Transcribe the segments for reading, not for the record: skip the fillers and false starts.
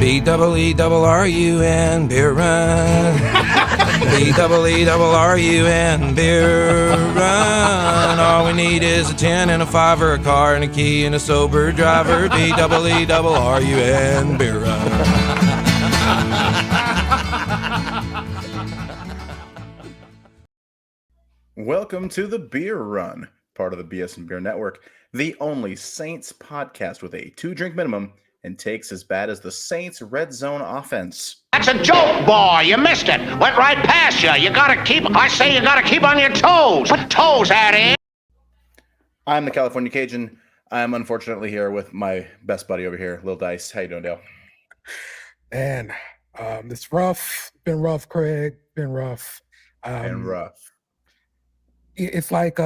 BEERUN, beer run. BEERUN, beer run. All we need is a 10 and a 5 or a car and a key and a sober driver. BEERUN, beer run. Welcome to the Beer Run, part of the BSnBEER network, the only Saints podcast with a 2-drink minimum and takes as bad as the Saints' red zone offense. That's a joke, boy. You missed it. Went right past you. You gotta keep on your toes. Put toes at it. I'm the California Cajun. I'm unfortunately here with my best buddy over here, Lil Dice. How you doing, Dale? Man, it's rough. Been rough, Craig. Been rough. It's like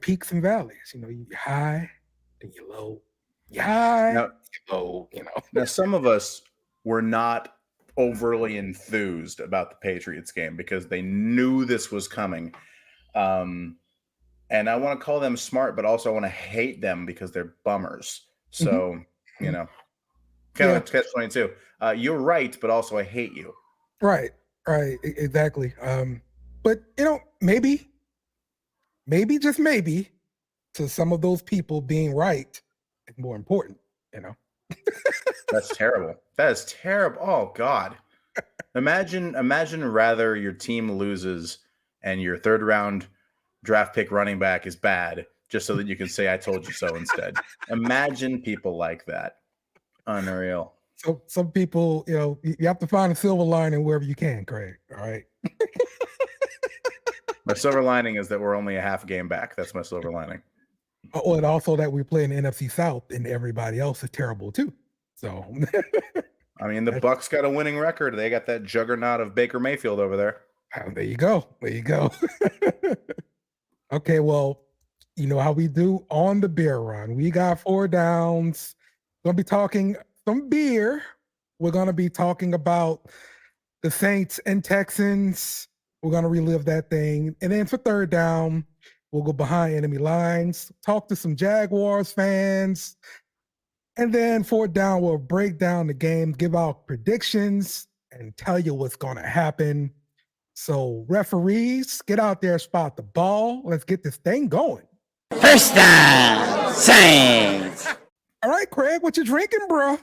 peaks and valleys. You know, you high, then you low. You high, now, you low. You know. Now, some of us were not overly enthused about the Patriots game because they knew this was coming. And I want to call them smart, but also I want to hate them because they're bummers. So, you know, kind of like catch-22. You're right, but also I hate you. Right, exactly. But, you know, maybe, just maybe, to some of those people being right is more important, you know? That's terrible. That is terrible. Oh, God. Imagine rather your team loses and your third-round draft pick running back is bad just so that you can say, I told you so instead. Imagine people like that. Unreal. So some people, you know, you have to find a silver lining wherever you can, Craig. All right. My silver lining is that we're only a half game back. That's my silver lining. Oh, and also that we play in the NFC South and everybody else is terrible too. So I mean, the Bucs got a winning record. They got that juggernaut of Baker Mayfield over there. There you go. Okay, well, you know how we do on the beer run. We got 4 downs. We're going to be talking some beer. We're going to be talking about the Saints and Texans. We're going to relive that thing. And then for 3rd down, we'll go behind enemy lines, talk to some Jaguars fans. And then 4th down, we'll break down the game, give out predictions, and tell you what's going to happen. So referees, get out there, spot the ball. Let's get this thing going. First down, Saints. All right, Craig, what you drinking, bro?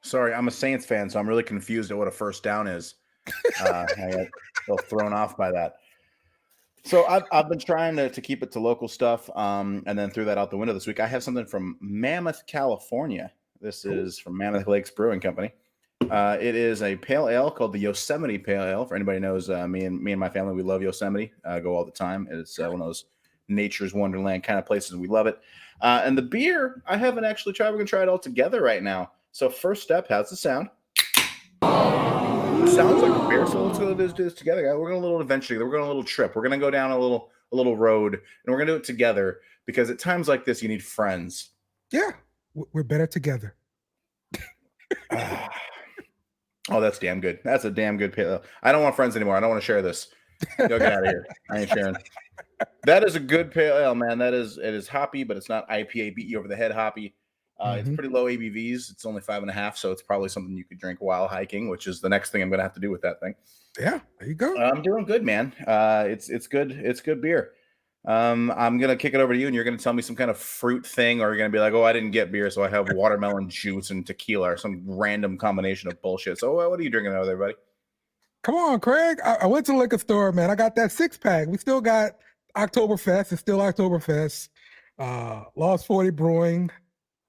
Sorry, I'm a Saints fan, so I'm really confused at what a first down is. I got a little thrown off by that. So I've been trying to keep it to local stuff, and then threw that out the window this week. I have something from Mammoth, California. This is from Mammoth Lakes Brewing Company. It is a pale ale called the Yosemite Pale Ale. For anybody who knows, me and my family, we love Yosemite. Go all the time. It's one of those nature's wonderland kind of places. We love it. And the beer, I haven't actually tried. We're going to try it all together right now. So first step, how's it sound? It sounds like a beer, so let's go do this together, guys. We're going a little adventure. We're going a little trip. We're going to go down a little road, and we're going to do it together because at times like this, you need friends. Yeah, we're better together. Oh, that's damn good. That's a damn good pale ale. I don't want friends anymore. I don't want to share this. Go get out of here. I ain't sharing. That is a good pale ale, man. It is hoppy, but it's not IPA beat you over the head hoppy. It's pretty low ABVs. It's only 5.5, so it's probably something you could drink while hiking, which is the next thing I'm going to have to do with that thing. Yeah, there you go. I'm doing good, man. It's good. It's good beer. I'm going to kick it over to you, and you're going to tell me some kind of fruit thing, or you're going to be like, oh, I didn't get beer, so I have watermelon juice and tequila or some random combination of bullshit. So what are you drinking over there, buddy? Come on, Craig. I went to the liquor store, man. I got that 6-pack. We still got Oktoberfest. It's still Oktoberfest. Lost 40 Brewing.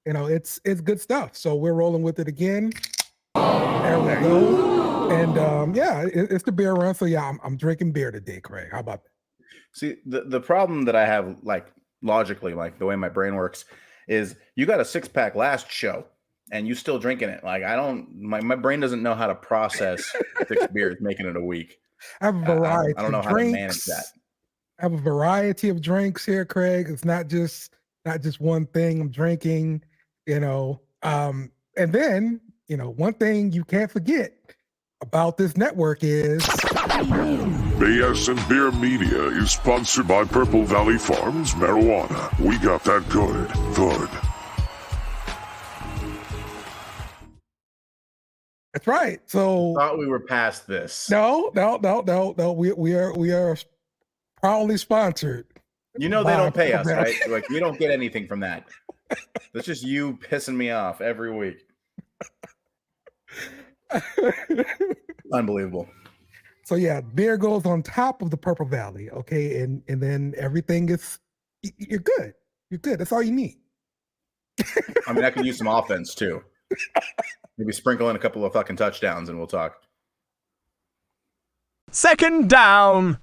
You know, it's good stuff. So we're rolling with it again. There we go. And it's the beer run. So yeah, I'm drinking beer today, Craig. How about that? See, the problem that I have, like logically, like the way my brain works, is you got a 6-pack last show and you still drinking it. Like my brain doesn't know how to process 6 beers, making it a week. I have a variety. I don't know how to manage that. I have a variety of drinks here, Craig. It's not just one thing I'm drinking. You know, and then, you know, one thing you can't forget about this network is BSnBEER Media is sponsored by Purple Valley Farms Marijuana. We got that good. That's right. So Thought we were past this. no. We are proudly sponsored. You know they don't pay us, right? Like we don't get anything from that. That's just you pissing me off every week. Unbelievable. So yeah, beer goes on top of the Purple Valley, okay, and then everything is you're good. You're good. That's all you need. I mean, I could use some offense too. Maybe sprinkle in a couple of fucking touchdowns, and we'll talk. Second down.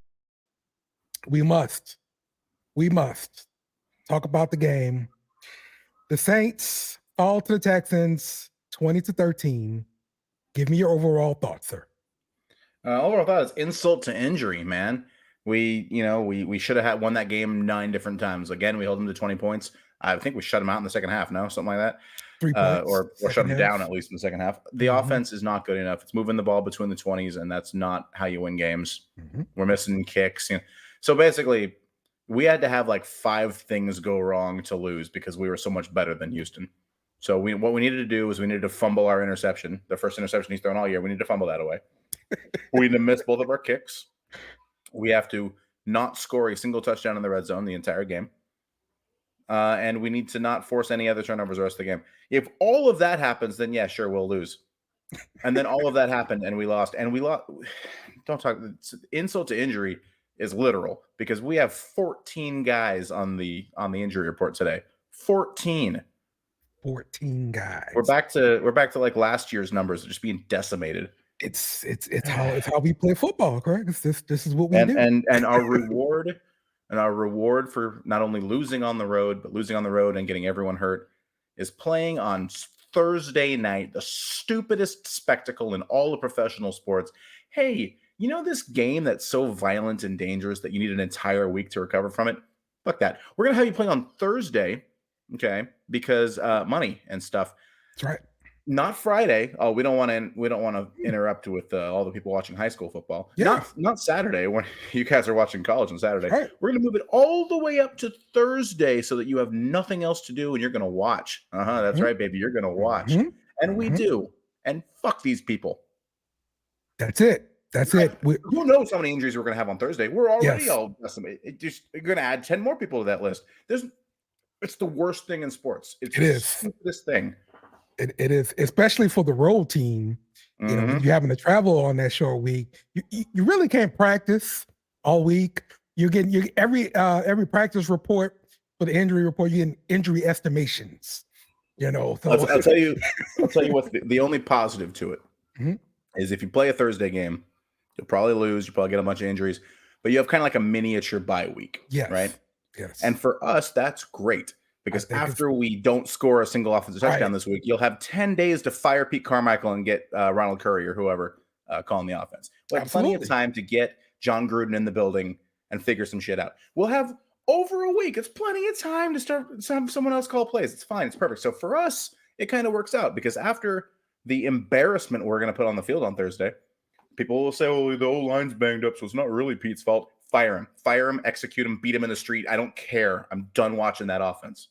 We must talk about the game. The Saints fall to the Texans 20-13. Give me your overall thoughts, sir. Overall thought is insult to injury, man. We should have won that game 9 different times. Again, we held them to 20 points. I think we shut them out in the second half. No, something like that. 3 points. Or shut them down at least in the second half. The offense is not good enough. It's moving the ball between the 20s, and that's not how you win games. We're missing kicks. So basically, we had to have like 5 things go wrong to lose because we were so much better than Houston. So what we needed to do was we needed to fumble our interception. The first interception he's thrown all year. We need to fumble that away. We need to miss both of our kicks. We have to not score a single touchdown in the red zone the entire game. And we need to not force any other turnovers the rest of the game. If all of that happens, then yeah, sure, we'll lose. And then all of that happened and we lost. And we lost. Don't talk. Insult to injury is literal because we have 14 guys on the injury report today. 14 guys. We're back to like last year's numbers, just being decimated. It's how we play football, correct? This is what we do. And our reward for not only losing on the road, but losing on the road and getting everyone hurt is playing on Thursday night, the stupidest spectacle in all of professional sports. Hey, you know this game that's so violent and dangerous that you need an entire week to recover from it? Fuck that. We're gonna have you playing on Thursday, okay? Because money and stuff. That's right. Not Friday. Oh, we don't want to interrupt with all the people watching high school football. Yeah. Not Saturday when you guys are watching college on Saturday. Right. We're going to move it all the way up to Thursday so that you have nothing else to do and you're going to watch. That's right, baby. You're going to watch. And we do. And fuck these people. That's it. Who knows how many injuries we're going to have on Thursday? We're already all decimated. You're going to add 10 more people to that list. It's the worst thing in sports. It's the stupidest thing. It is, especially for the road team. You know, you're having to travel on that short week. You really can't practice all week. You're getting every practice report for the injury report. You're getting injury estimations. You know, so. I'll tell you what the only positive to it is if you play a Thursday game, you'll probably lose. You probably get a bunch of injuries, but you have kind of like a miniature bye week. Yes. Right. Yes. And for us, that's great. Because after we don't score a single offensive touchdown this week, you'll have 10 days to fire Pete Carmichael and get Ronald Curry or whoever calling the offense. We'll have plenty of time to get John Gruden in the building and figure some shit out. We'll have over a week. It's plenty of time to start have someone else call plays. It's fine. It's perfect. So for us, it kind of works out because after the embarrassment we're going to put on the field on Thursday, people will say, oh, the O-line's banged up, so it's not really Pete's fault. Fire him, execute him, beat him in the street. I don't care. I'm done watching that offense.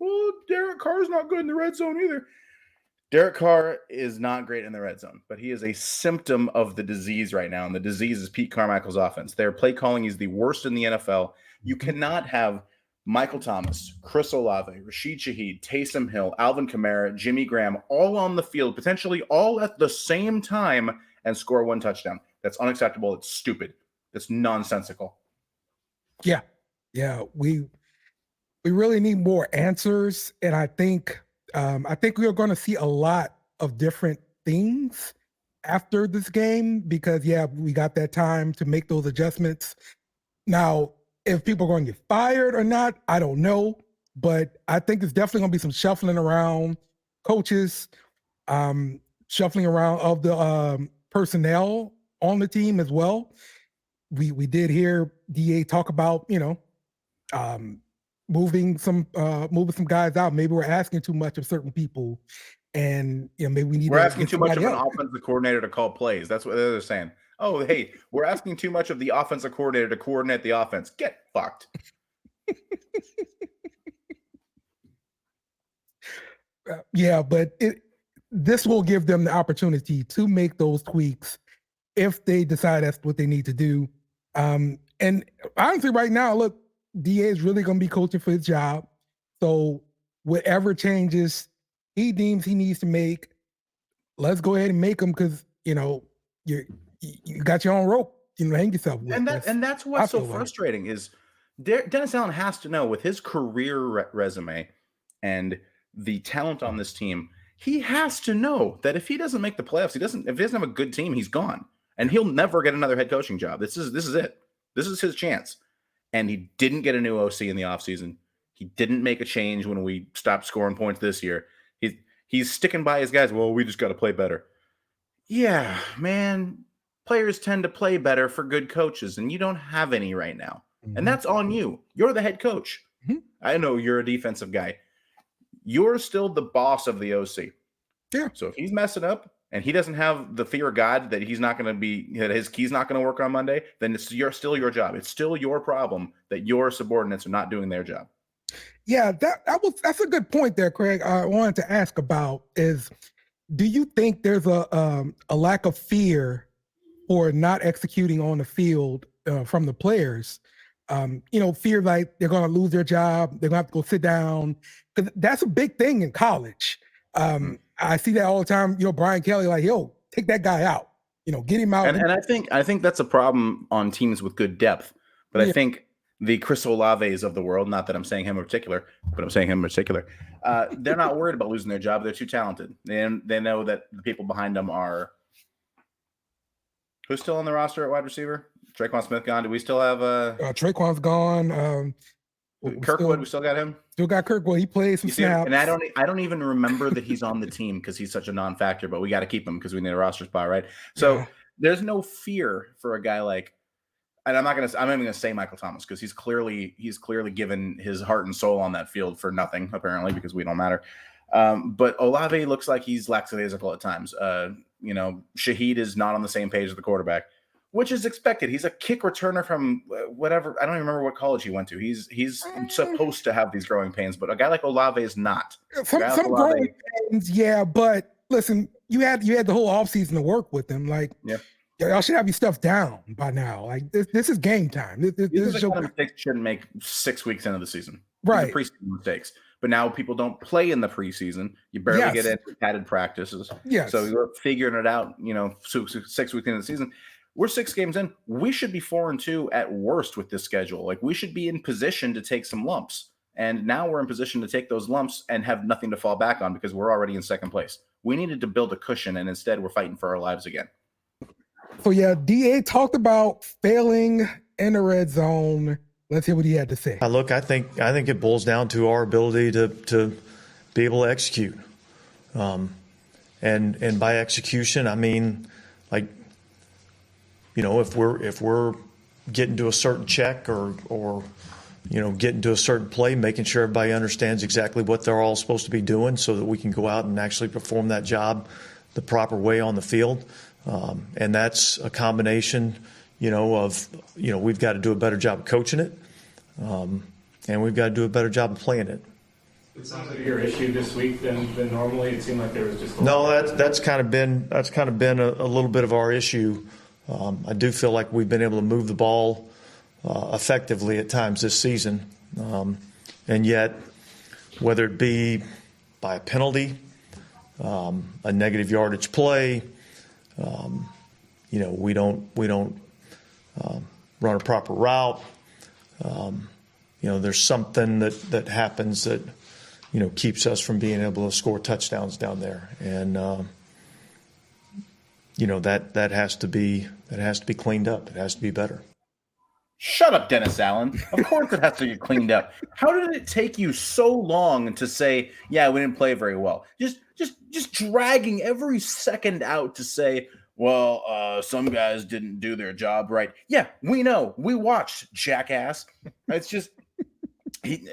Well, Derek Carr's not good in the red zone either. Derek Carr is not great in the red zone, but he is a symptom of the disease right now, and the disease is Pete Carmichael's offense. Their play calling is the worst in the NFL. You cannot have Michael Thomas, Chris Olave, Rashid Shaheed, Taysom Hill, Alvin Kamara, Jimmy Graham, all on the field, potentially all at the same time, and score one touchdown. That's unacceptable. It's stupid. That's nonsensical. Yeah. We really need more answers, and I think we are going to see a lot of different things after this game because we got that time to make those adjustments. Now, if people are going to get fired or not, I don't know, but I think there's definitely going to be some shuffling around coaches, shuffling around of the personnel on the team as well. We did hear DA talk about, moving some guys out. Maybe we're asking too much of certain people, and maybe we're asking too much of an offensive coordinator to call plays. That's what they're saying. Oh, hey, we're asking too much of the offensive coordinator to coordinate the offense. Get fucked. But this will give them the opportunity to make those tweaks if they decide that's what they need to do. And honestly, right now, look, DA is really going to be coaching for his job. So whatever changes he deems he needs to make, let's go ahead and make them, because you got your own rope, hang yourself with. And that's what's so frustrating is Dennis Allen has to know, with his career resume and the talent on this team, he has to know that if he doesn't make the playoffs, if he doesn't have a good team, he's gone, and he'll never get another head coaching job. This is it. This is his chance. And he didn't get a new OC in the offseason. He didn't make a change when we stopped scoring points this year. He's sticking by his guys. Well, we just got to play better. Yeah, man. Players tend to play better for good coaches, and you don't have any right now. Mm-hmm. And that's on you. You're the head coach. Mm-hmm. I know you're a defensive guy. You're still the boss of the OC. Yeah. So if he's messing up and he doesn't have the fear of God that he's not going to be, that his key's not going to work on Monday, then it's still your job. It's still your problem that your subordinates are not doing their job. Yeah, that's a good point there, Craig. I wanted to ask about is, do you think there's a lack of fear for not executing on the field from the players? Fear like they're going to lose their job, they're going to have to go sit down, because that's a big thing in college. I see that all the time. Brian Kelly, like, yo, take that guy out. Get him out. And I think that's a problem on teams with good depth. But yeah. I think the Chris Olaves of the world, not that I'm saying him in particular, but I'm saying him in particular, they're not worried about losing their job. They're too talented. And they know that the people behind them are. Who's still on the roster at wide receiver? Traquan Smith gone. Do we still have Traquan's gone. Kirkwood, we still got him. Still got Kirkwood. He plays some snaps. And I don't even remember that he's on the team because he's such a non-factor. But we got to keep him because we need a roster spot, right? So there's no fear for a guy like. And I'm not even gonna say Michael Thomas, because he's clearly given his heart and soul on that field for nothing, apparently, because we don't matter. But Olave looks like he's lackadaisical at times. Shaheed is not on the same page as the quarterback, which is expected. He's a kick returner from whatever. I don't even remember what college he went to. He's supposed to have these growing pains, but a guy like Olave is not. Some growing pains, yeah. But listen, you had the whole offseason to work with him. Like, yeah. Y'all should have your stuff down by now. Like, this is game time. This is the kind of mistakes you shouldn't make 6 weeks into the season. Right. These are preseason mistakes. But now people don't play in the preseason. You barely get into padded practices. Yes. So you're figuring it out, 6 weeks into the season. We're 6 games in. We should be 4-2 at worst with this schedule. Like, we should be in position to take some lumps. And now we're in position to take those lumps and have nothing to fall back on because we're already in second place. We needed to build a cushion, and instead we're fighting for our lives again. So, yeah, DA talked about failing in the red zone. Let's hear what he had to say. Look, I think it boils down to our ability to be able to execute. And by execution, I mean, like, if we're getting to a certain check or getting to a certain play, making sure everybody understands exactly what they're all supposed to be doing so that we can go out and actually perform that job the proper way on the field. And that's a combination, of we've got to do a better job of coaching it, and we've got to do a better job of playing it. It sounds like your issue this week than normally. It seemed like there was just that's kind of been a little bit of our issue. I do feel like we've been able to move the ball effectively at times this season, and yet whether it be by a penalty, a negative yardage play. We don't run a proper route. There's something that happens that keeps us from being able to score touchdowns down there, and that has to be cleaned up. It has to be better. Shut up, Dennis Allen. Of course it has to get cleaned up. How did it take you so long to say, yeah, we didn't play very well? Just dragging every second out to say, well, some guys didn't do their job right. Yeah, we know. We watched, jackass. It's just it's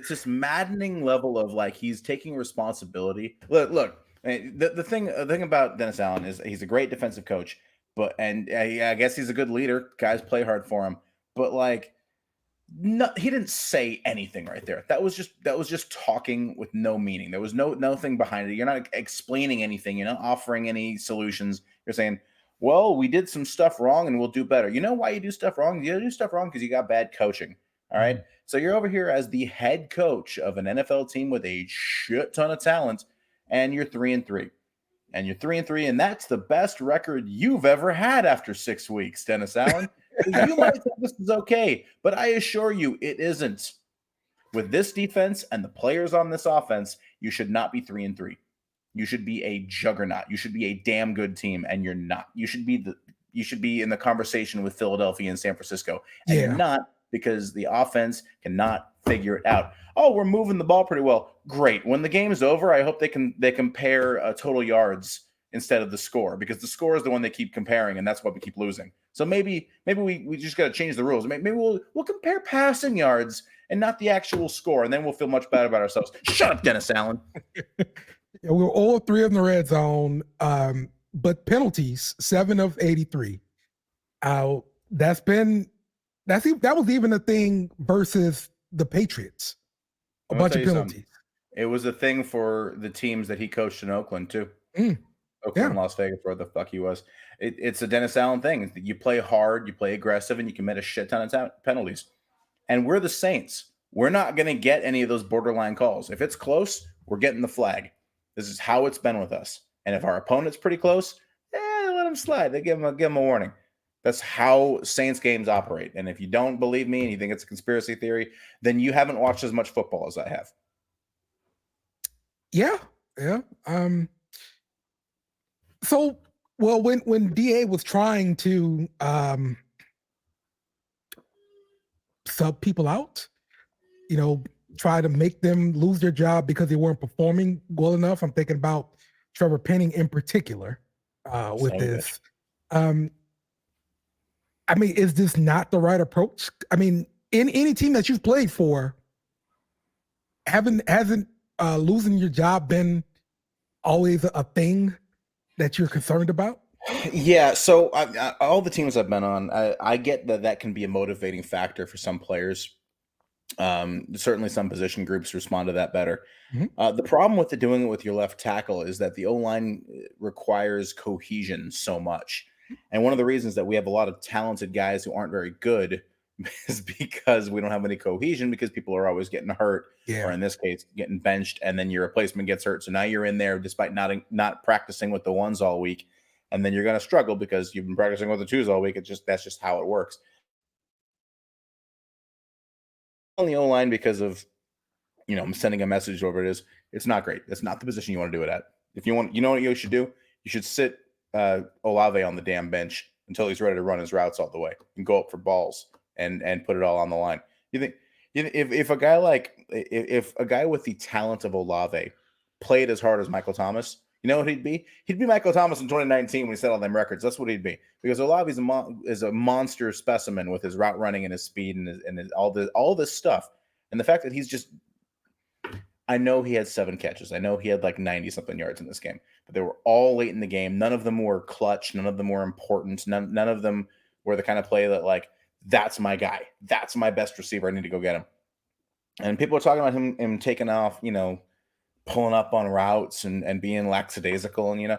this maddening level of, like, he's taking responsibility. Look. The thing about Dennis Allen is he's a great defensive coach. I guess he's a good leader. Guys play hard for him. But, like, No, he didn't say anything right there. That was just talking with no meaning. There was nothing behind it. You're not explaining anything. You're not offering any solutions. You're saying, well, we did some stuff wrong and we'll do better. You know why you do stuff wrong? You do stuff wrong because you got bad coaching. All right. So you're over here as the head coach of an NFL team with a shit ton of talent, and you're 3-3. And you're 3-3, and that's the best record you've ever had after 6 weeks, Dennis Allen. You might think this is okay, but I assure you it isn't. With this defense and the players on this offense, you should not be 3-3. You should be a juggernaut. You should be a damn good team, and you're not. You should be in the conversation with Philadelphia and San Francisco, and you're not, because the offense cannot figure it out. Oh, we're moving the ball pretty well. Great. When the game's over, I hope they compare total yards instead of the score, because the score is the one they keep comparing, and that's why we keep losing. So maybe we just got to change the rules. Maybe we'll compare passing yards and not the actual score, and then we'll feel much better about ourselves. Shut up, Dennis Allen. Yeah, we were all 3 in the red zone, but penalties, 7 of 83. That was even a thing versus the Patriots. A bunch of penalties. It was a thing for the teams that he coached in Oakland too. Oakland, Las Vegas, where the fuck he was. It's a Dennis Allen thing. You play hard, you play aggressive, and you commit a shit ton of penalties. And we're the Saints. We're not going to get any of those borderline calls. If it's close, we're getting the flag. This is how it's been with us. And if our opponent's pretty close, let them slide. They give them a warning. That's how Saints games operate. And if you don't believe me and you think it's a conspiracy theory, then you haven't watched as much football as I have. Yeah. So, well, when DA was trying to sub people out, try to make them lose their job because they weren't performing well enough. I'm thinking about Trevor Penning in particular with this. I mean, is this not the right approach? I mean, in any team that you've played for, hasn't losing your job been always a thing that you're concerned about? Yeah, so all the teams I've been on, I get that can be a motivating factor for some players. Certainly some position groups respond to that better. The problem with doing it with your left tackle is that the O-line requires cohesion so much. And one of the reasons that we have a lot of talented guys who aren't very good is because we don't have any cohesion, because people are always getting hurt, or in this case, getting benched, and then your replacement gets hurt. So now you're in there despite not practicing with the ones all week, and then you're going to struggle because you've been practicing with the twos all week. That's just how it works. On the O-line, because of I'm sending a message over it is, it's not great. It's not the position you want to do it at. If you want, what you should do? You should sit Olave on the damn bench until he's ready to run his routes all the way and go up for balls and put it all on the line. You think if a guy with the talent of Olave played as hard as Michael Thomas, you know what he'd be? He'd be Michael Thomas in 2019 when he set all them records. That's what he'd be, because Olave is a monster specimen with his route running and his speed and all this stuff. And the fact that he's just, I know he had 7 catches. I know he had like 90-something yards in this game, but they were all late in the game. None of them were clutch. None of them were important. None of them were the kind of play that, like, that's my guy. That's my best receiver. I need to go get him. And people are talking about him taking off, pulling up on routes and being lackadaisical. And,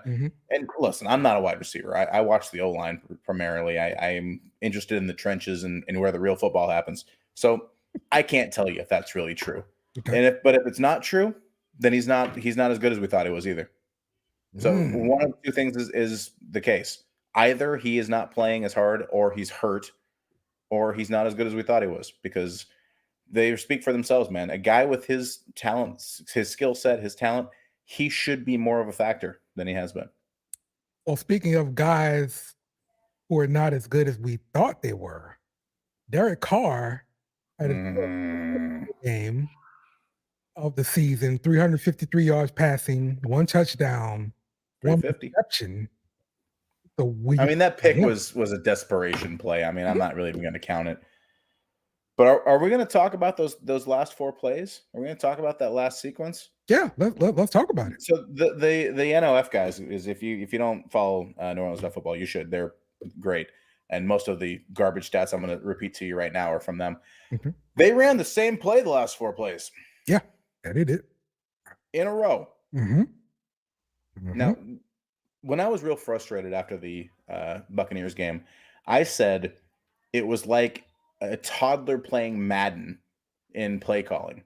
and listen, I'm not a wide receiver. I watch the O-line primarily. I am interested in the trenches and where the real football happens. So I can't tell you if that's really true. Okay. And if it's not true, then he's not as good as we thought he was either. So one of 2 things is the case. Either he is not playing as hard, or he's hurt, or he's not as good as we thought he was, because they speak for themselves, man. A guy with his talents, his skill set, his talent, he should be more of a factor than he has been. Well, speaking of guys who are not as good as we thought they were, Derek Carr had a game of the season, 353 yards passing, 1 touchdown, 1 reception. That pick was a desperation play. I'm not really even going to count it. But are we going to talk about those last 4 plays? Are we going to talk about that last sequence? Yeah, let's talk about it. So the NOF guys, is if you don't follow New Orleans football, you should. They're great. and most of the garbage stats I'm going to repeat to you right now are from them. Mm-hmm. They ran the same play the last 4 plays. Yeah, they did. In a row. Mm-hmm. Mm-hmm. Now, when I was real frustrated after the Buccaneers game, I said it was like a toddler playing Madden in play calling.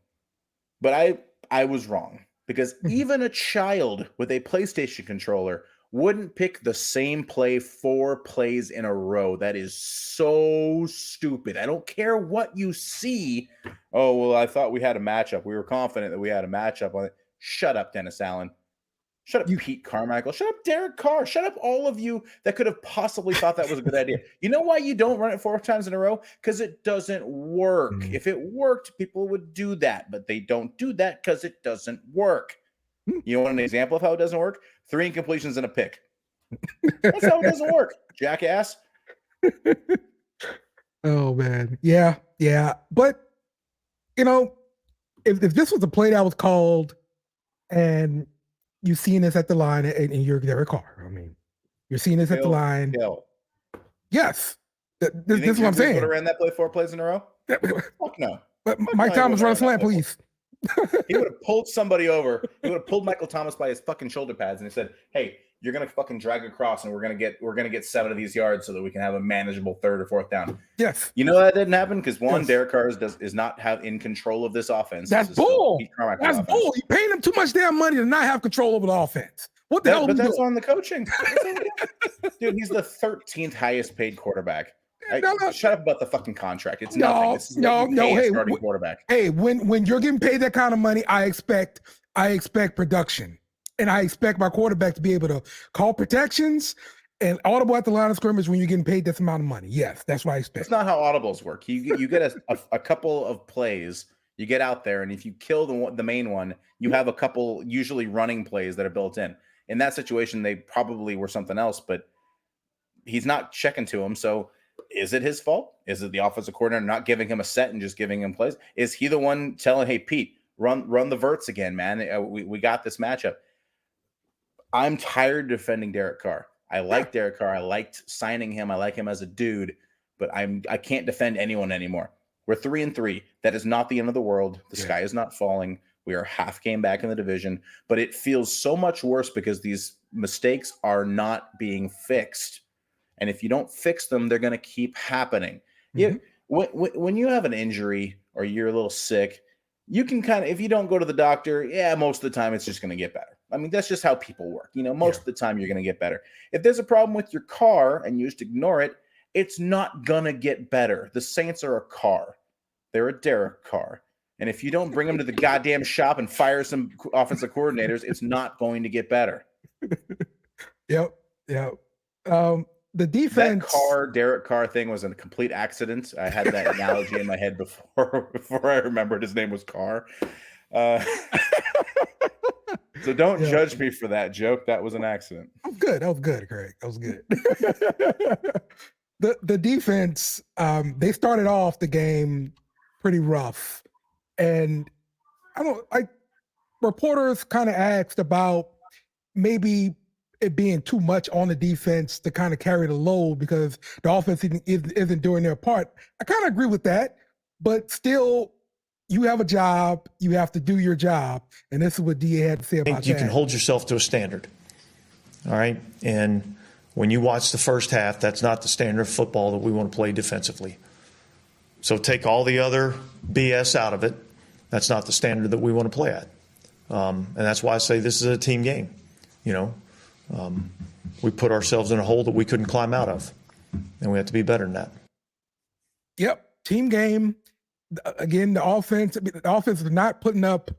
But I was wrong, because even a child with a PlayStation controller wouldn't pick the same play 4 plays in a row. That is so stupid. I don't care what you see. Oh, well, I thought we had a matchup. We were confident that we had a matchup on it. Shut up, Dennis Allen. Shut up, Pete Carmichael. Shut up, Derek Carr. Shut up, all of you that could have possibly thought that was a good idea. You know why you don't run it 4 times in a row? Because it doesn't work. Mm. If it worked, people would do that, but they don't do that because it doesn't work. You want an example of how it doesn't work? 3 incompletions and a pick. That's how it doesn't work, jackass. Oh, man. Yeah. But, if this was a play that was called and you've seen this at the line and you're Derek Carr, I mean, you're seeing this at the line. Yes. This is what I'm saying. Would have ran that play 4 plays in a row? Fuck no. But Mike Thomas run a slant, please. He would have pulled somebody over. He would have pulled Michael Thomas by his fucking shoulder pads and he said, "Hey, you're gonna fucking drag across, and we're gonna get 7 of these yards so that we can have a manageable 3rd or 4th down." Yes. You know that didn't happen because Derek Carr is not in control of this offense. That's bull. That's bull. You're paying him too much damn money to not have control over the offense. What the hell? But that's on the coaching. Dude, he's the 13th highest paid quarterback. Shut up about the fucking contract. It's nothing. This is hey, starting quarterback. Hey, when you're getting paid that kind of money, I expect production, and I expect my quarterback to be able to call protections and audible at the line of scrimmage when you're getting paid this amount of money. Yes, that's what I expect. That's not how audibles work. You get a couple of plays. You get out there, and if you kill the main one, you have a couple usually running plays that are built in. In that situation, they probably were something else, but he's not checking to him, so. Is it his fault? Is it the offensive coordinator not giving him a set and just giving him plays? Is he the one telling, "Hey, Pete, run the verts again, man. We got this matchup." I'm tired of defending Derek Carr. I like Derek Carr. I liked signing him. I like him as a dude, but I can't defend anyone anymore. We're 3-3. That is not the end of the world. The sky is not falling. We are half game back in the division, but it feels so much worse because these mistakes are not being fixed. And if you don't fix them, they're going to keep happening. Mm-hmm. When you have an injury or you're a little sick, you can if you don't go to the doctor, most of the time it's just going to get better. I mean, that's just how people work. Most of the time you're going to get better. If there's a problem with your car and you just ignore it, it's not going to get better. The Saints are a car. They're a Derek Carr. And if you don't bring them to the goddamn shop and fire some offensive coordinators, it's not going to get better. Yep. The defense. That Derek Carr thing was a complete accident. I had that analogy in my head before I remembered his name was Carr. So don't judge me for that joke. That was an accident. That was good, Craig. That was good. The defense, they started off the game pretty rough. And reporters kind of asked about maybe it being too much on the defense to kind of carry the load because the offense isn't doing their part. I kind of agree with that, but still, you have a job. You have to do your job, and this is what DA had to say about that. You can hold yourself to a standard, all right? And when you watch the first half, that's not the standard of football that we want to play defensively. So take all the other BS out of it. That's not the standard that we want to play at. And that's why I say this is a team game, we put ourselves in a hole that we couldn't climb out of, and we have to be better than that. Yep, team game. Again, the offense is not putting up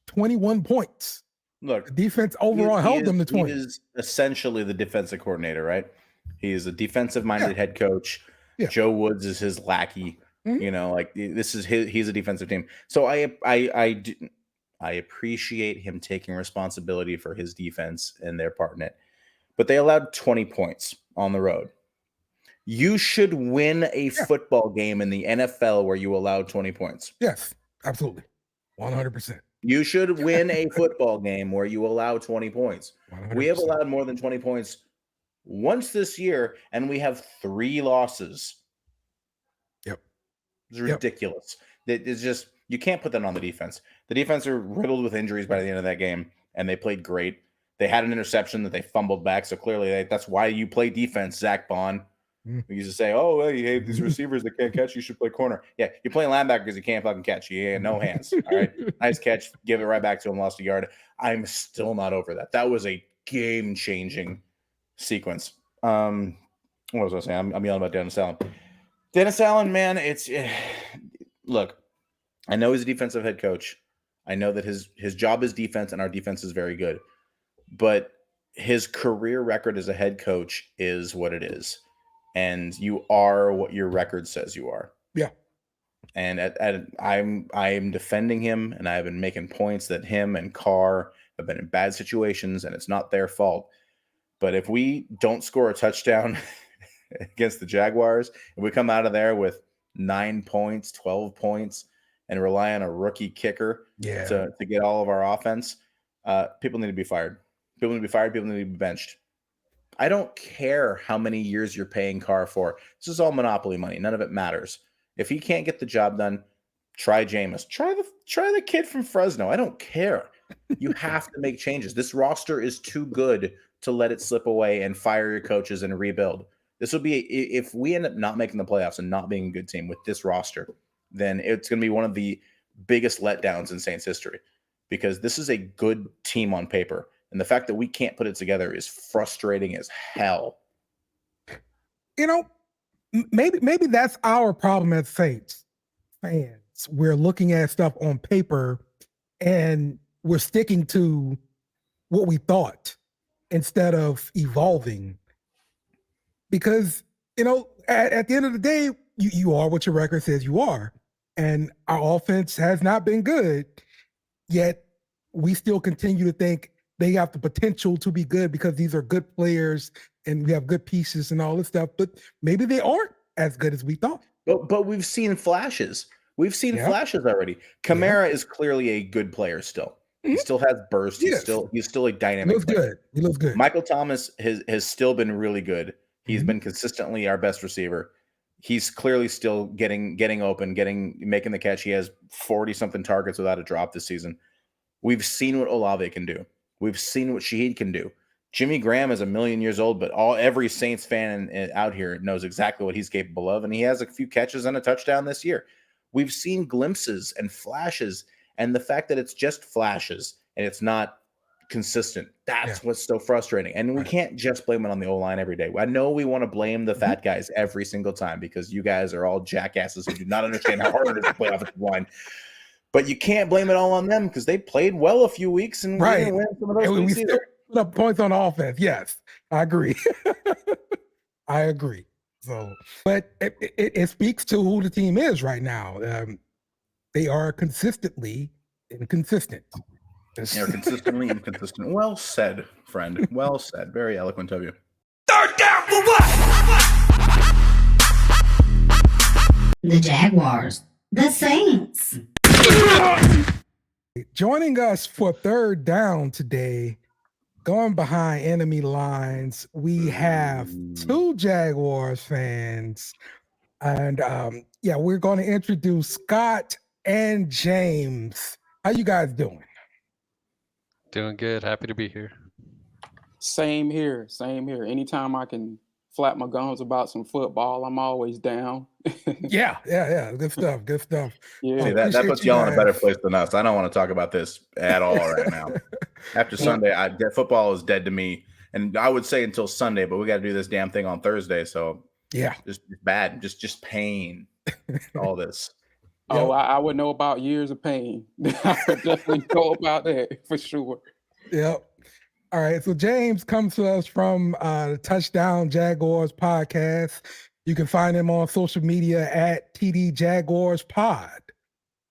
21 points. Look, the defense overall held them to 20. He is essentially the defensive coordinator, right? He is a defensive-minded head coach. Yeah. Joe Woods is his lackey. Mm-hmm. This is he's a defensive team. So I appreciate him taking responsibility for his defense and their part in it. But they allowed 20 points on the road. You should win a football game in the NFL where you allowed 20 points. Yes, absolutely. 100%. You should win a football game where you allow 20 points. 100%. We have allowed more than 20 points once this year, and we have 3 losses. Yep. It's ridiculous. It's just, you can't put that on the defense. The defense are riddled with injuries by the end of that game, and they played great. They had an interception that they fumbled back, so clearly that's why you play defense, Zach Bond. We used to say, oh, well, you hate these receivers that can't catch. You should play corner. Yeah, you're playing linebacker because you can't fucking catch. You ain't no hands. All right, nice catch. Give it right back to him. Lost a yard. I'm still not over that. That was a game-changing sequence. What was I saying? I'm yelling about Dennis Allen. Dennis Allen, man, look. I know he's a defensive head coach. I know that his job is defense, and our defense is very good. But his career record as a head coach is what it is. And you are what your record says you are. Yeah. And I'm defending him, and I've been making points that him and Carr have been in bad situations, and it's not their fault. But if we don't score a touchdown against the Jaguars, and we come out of there with 9 points, 12 points, and rely on a rookie kicker to get all of our offense, people need to be fired. People need to be fired. People need to be benched. I don't care how many years you're paying Carr for. This is all monopoly money. None of it matters. If he can't get the job done, try Jameis. Try the kid from Fresno. I don't care. You have to make changes. This roster is too good to let it slip away and fire your coaches and rebuild. This will be, if we end up not making the playoffs and not being a good team with this roster, then it's going to be one of the biggest letdowns in Saints history, because this is a good team on paper. And the fact that we can't put it together is frustrating as hell. Maybe that's our problem as Saints fans. We're looking at stuff on paper and we're sticking to what we thought instead of evolving. Because, at the end of the day, you are what your record says you are. And our offense has not been good, yet we still continue to think they have the potential to be good because these are good players and we have good pieces and all this stuff. But maybe they aren't as good as we thought. But we've seen flashes. We've seen flashes already. Kamara is clearly a good player still. Mm-hmm. He still has burst. He's still a dynamic player. He looks good. Michael Thomas has still been really good. He's been consistently our best receiver. He's clearly still getting open, making the catch. He has 40-something targets without a drop this season. We've seen what Olave can do. We've seen what Shaheed can do. Jimmy Graham is 1,000,000 years old, but every Saints fan out here knows exactly what he's capable of, and he has a few catches and a touchdown this year. We've seen glimpses and flashes, and the fact that it's just flashes and it's not consistent, that's what's so frustrating. And we can't just blame it on the O-line every day. I know we want to blame the fat guys every single time because you guys are all jackasses who do not understand how hard it is to play offensive line. But you can't blame it all on them because they played well a few weeks and we didn't win some of those weeks we still put up points on offense. Yes, I agree. I agree. So, but it speaks to who the team is right now. They are consistently inconsistent. They're consistently inconsistent. Well said, friend. Well said. Very eloquent of you. Third down for what? The Jaguars. The Saints. Joining us for third down today, going behind enemy lines, we have 2 Jaguars fans. And we're going to introduce Scott and James. How you guys doing? Doing good. Happy to be here. Same here. Anytime I can flap my gums about some football, I'm always down. Yeah. Good stuff. Yeah. See, that puts y'all in a better place than us. I don't want to talk about this at all right now. After Sunday, football is dead to me. And I would say until Sunday, but we got to do this damn thing on Thursday. So just bad, just pain, all this. Oh, I would know about years of pain. I would definitely know about that for sure. Yep. All right. So James comes to us from the Touchdown Jaguars podcast. You can find him on social media at TD Jaguars Pod.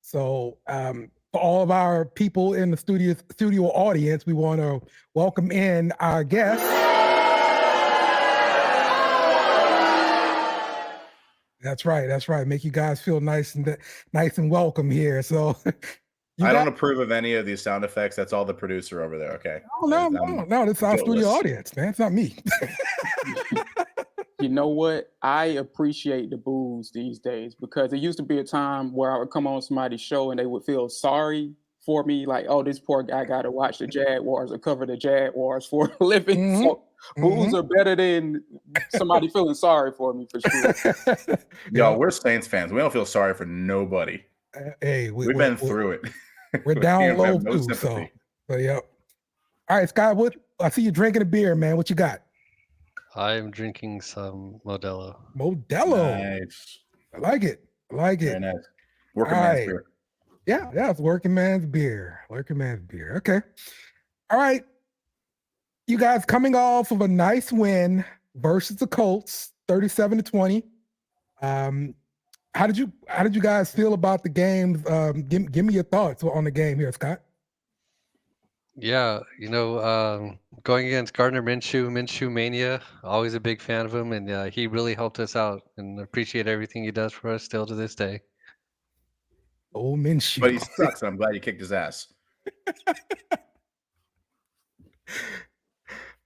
So for all of our people in the studio audience, we want to welcome in our guest. That's right. Make you guys feel nice and welcome here. So I don't approve of any of these sound effects. That's all the producer over there. Okay. No. This is our studio audience, man. It's not me. You know what? I appreciate the boos these days because it used to be a time where I would come on somebody's show and they would feel sorry for me, like, oh, this poor guy got to watch the Jaguars or cover the Jaguars for a living. Mhm. So boos Mhm. are better than somebody feeling sorry for me for sure. Yo, we're Saints fans. We don't feel sorry for nobody. Hey, We've been through it. We're down We have low no too, so sympathy. yep. All right, Scott. What I see you drinking a beer, man. What you got? I'm drinking some Modelo. Modelo. Nice. I like it. I like Very it. nice. Working All man's right. beer. Yeah, it's working man's beer. Working man's beer. Okay. All right. You guys coming off of a nice win versus the Colts, 37-20. How did you guys feel about the games? Give me your thoughts on the game here, Scott. Yeah, going against Gardner Minshew Mania, always a big fan of him, and he really helped us out, and appreciate everything he does for us still to this day. Oh, Minshew. But he sucks, and I'm glad you kicked his ass.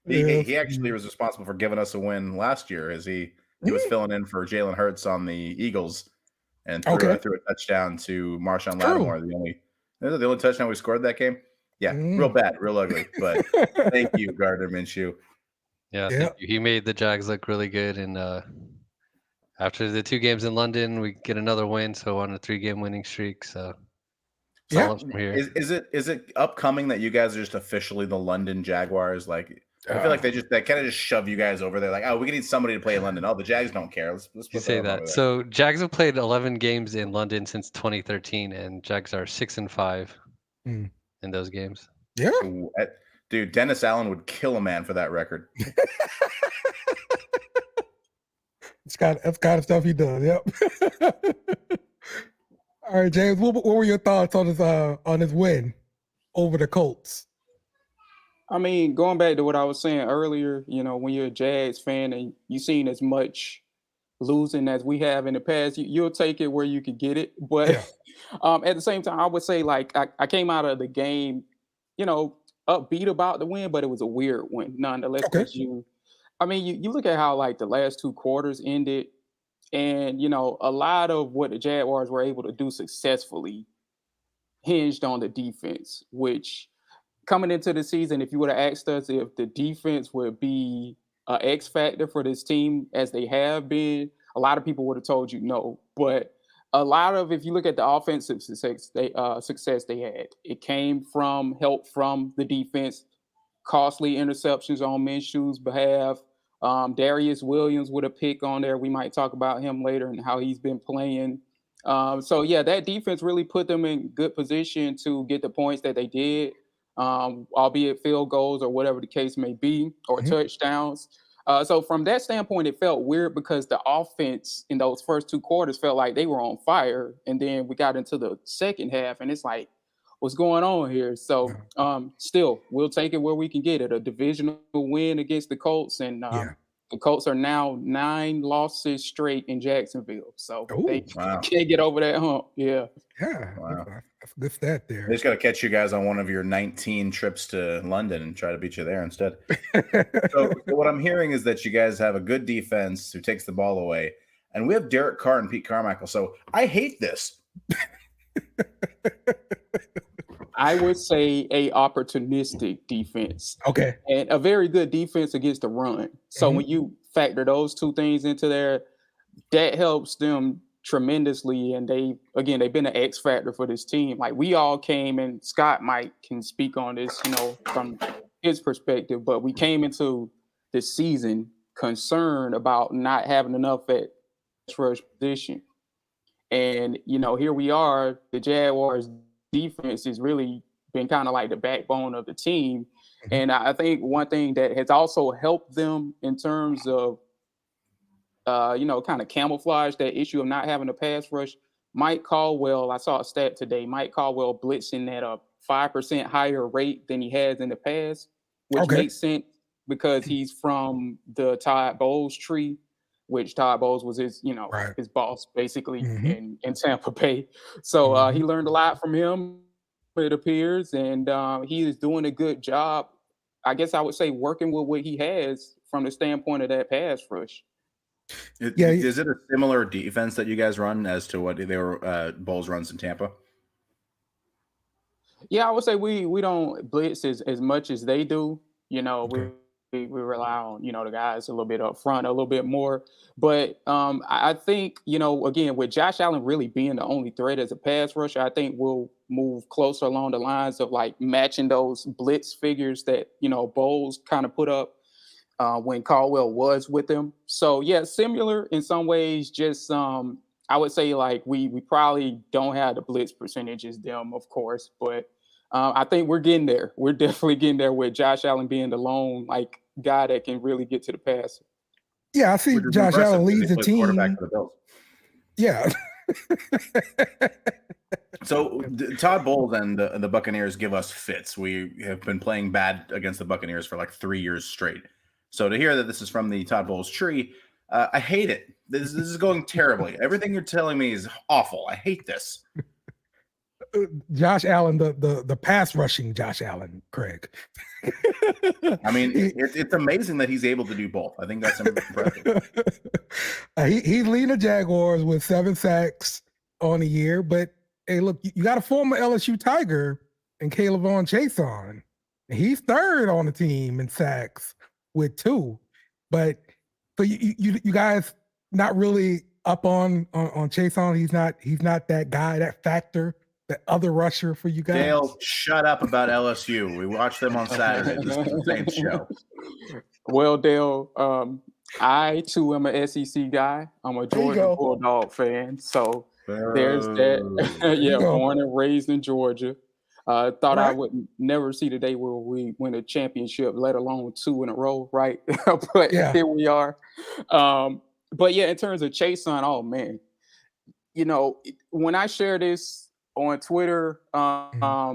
He actually was responsible for giving us a win last year, as he was filling in for Jalen Hurts on the Eagles and threw a touchdown to Marshawn Lattimore. The only touchdown we scored that game. Yeah, real bad, real ugly. But thank you, Gardner Minshew. Yeah, thank you. He made the Jags look really good, and after the 2 games in London, we get another win, so on a 3-game winning streak. So solid from here. Is it upcoming that you guys are just officially the London Jaguars? Like, I feel like they kind of just shove you guys over there. Like, oh, we need somebody to play in London. Oh, the Jags don't care. Let's You say that. So Jags have played 11 games in London since 2013, and Jags are 6-5 in those games. Yeah, dude, Dennis Allen would kill a man for that record. It's kind of stuff he does. Yep. All right, James. What were your thoughts on his win over the Colts? I mean, going back to what I was saying earlier, when you're a Jags fan and you've seen as much losing as we have in the past, you'll take it where you can get it. But at the same time, I would say, like, I came out of the game, upbeat about the win, but it was a weird win nonetheless. Because you look at how, like, the last 2 quarters ended, and, a lot of what the Jaguars were able to do successfully hinged on the defense, which coming into the season, if you would have asked us if the defense would be an X factor for this team as they have been, a lot of people would have told you no. But a lot of, if you look at the offensive success they had, it came from help from the defense, costly interceptions on Minshew's behalf. Darius Williams with a pick on there. We might talk about him later and how he's been playing. So yeah, that defense really put them in good position to get the points that they did, albeit field goals or whatever the case may be, or touchdowns. So from that standpoint, it felt weird because the offense in those first 2 quarters felt like they were on fire. And then we got into the second half and it's like, what's going on here? So still, we'll take it where we can get it. A divisional win against the Colts. And the Colts are now 9 losses straight in Jacksonville. So they can't get over that hump. Yeah. Yeah. Wow. That's a good stat there. They just got to catch you guys on one of your 19 trips to London and try to beat you there instead. So what I'm hearing is that you guys have a good defense who takes the ball away. And we have Derek Carr and Pete Carmichael. So I hate this. I would say a opportunistic defense. Okay. And a very good defense against the run. So when you factor those 2 things into there, that helps them tremendously. And they've been an X factor for this team. Like, we all came, and Scott can speak on this, from his perspective, but we came into this season concerned about not having enough at rush position. And, here we are, the Jaguars defense has really been kind of like the backbone of the team. And I think one thing that has also helped them in terms of, kind of camouflage that issue of not having a pass rush, Mike Caldwell, I saw a stat today, Mike Caldwell blitzing at a 5% higher rate than he has in the past, which makes sense because he's from the Todd Bowles tree, which Todd Bowles was his, his boss basically in Tampa Bay. So he learned a lot from him, it appears, and he is doing a good job. I guess I would say working with what he has from the standpoint of that pass rush. Is it a similar defense that you guys run as to what they were Bulls runs in Tampa? Yeah, I would say we don't blitz as much as they do. You know, we rely on, you know, the guys a little bit up front, a little bit more. But I think, you know, again, with Josh Allen really being the only threat as a pass rusher, I think we'll move closer along the lines of like matching those blitz figures that, you know, Bowles kind of put up when Caldwell was with them. So yeah, similar in some ways. Just I would say like we probably don't have the blitz percentage as them, of course, but I think we're getting there. We're definitely getting there with Josh Allen being the lone like guy that can really get to the pass. Yeah, I see Josh Allen leads the team. Yeah. So Todd Bowles and the Buccaneers give us fits. We have been playing bad against the Buccaneers for like 3 years straight. So to hear that this is from the Todd Bowles tree, I hate it. This is going terribly. Everything you're telling me is awful. I hate this. Josh Allen, the pass rushing Josh Allen, Craig. I mean, it's amazing that he's able to do both. I think that's impressive. He's leading the Jaguars with 7 sacks on the year. But hey, look, you got a former LSU Tiger and Caleb Vaughn Chason. He's third on the team in sacks with 2. But so you guys not really up on Chason. He's not that guy, that factor. The other rusher for you guys. Dale, shut up about LSU. We watched them on Saturday. This is the same show. Well, Dale, I too am an SEC guy. I'm a Georgia Bulldog fan, so there's that. Yeah, born and raised in Georgia. Thought I would never see the day where we win a championship, let alone 2 in a row, right? But here we are. But yeah, in terms of Chason, oh man, you know, when I share this on Twitter, a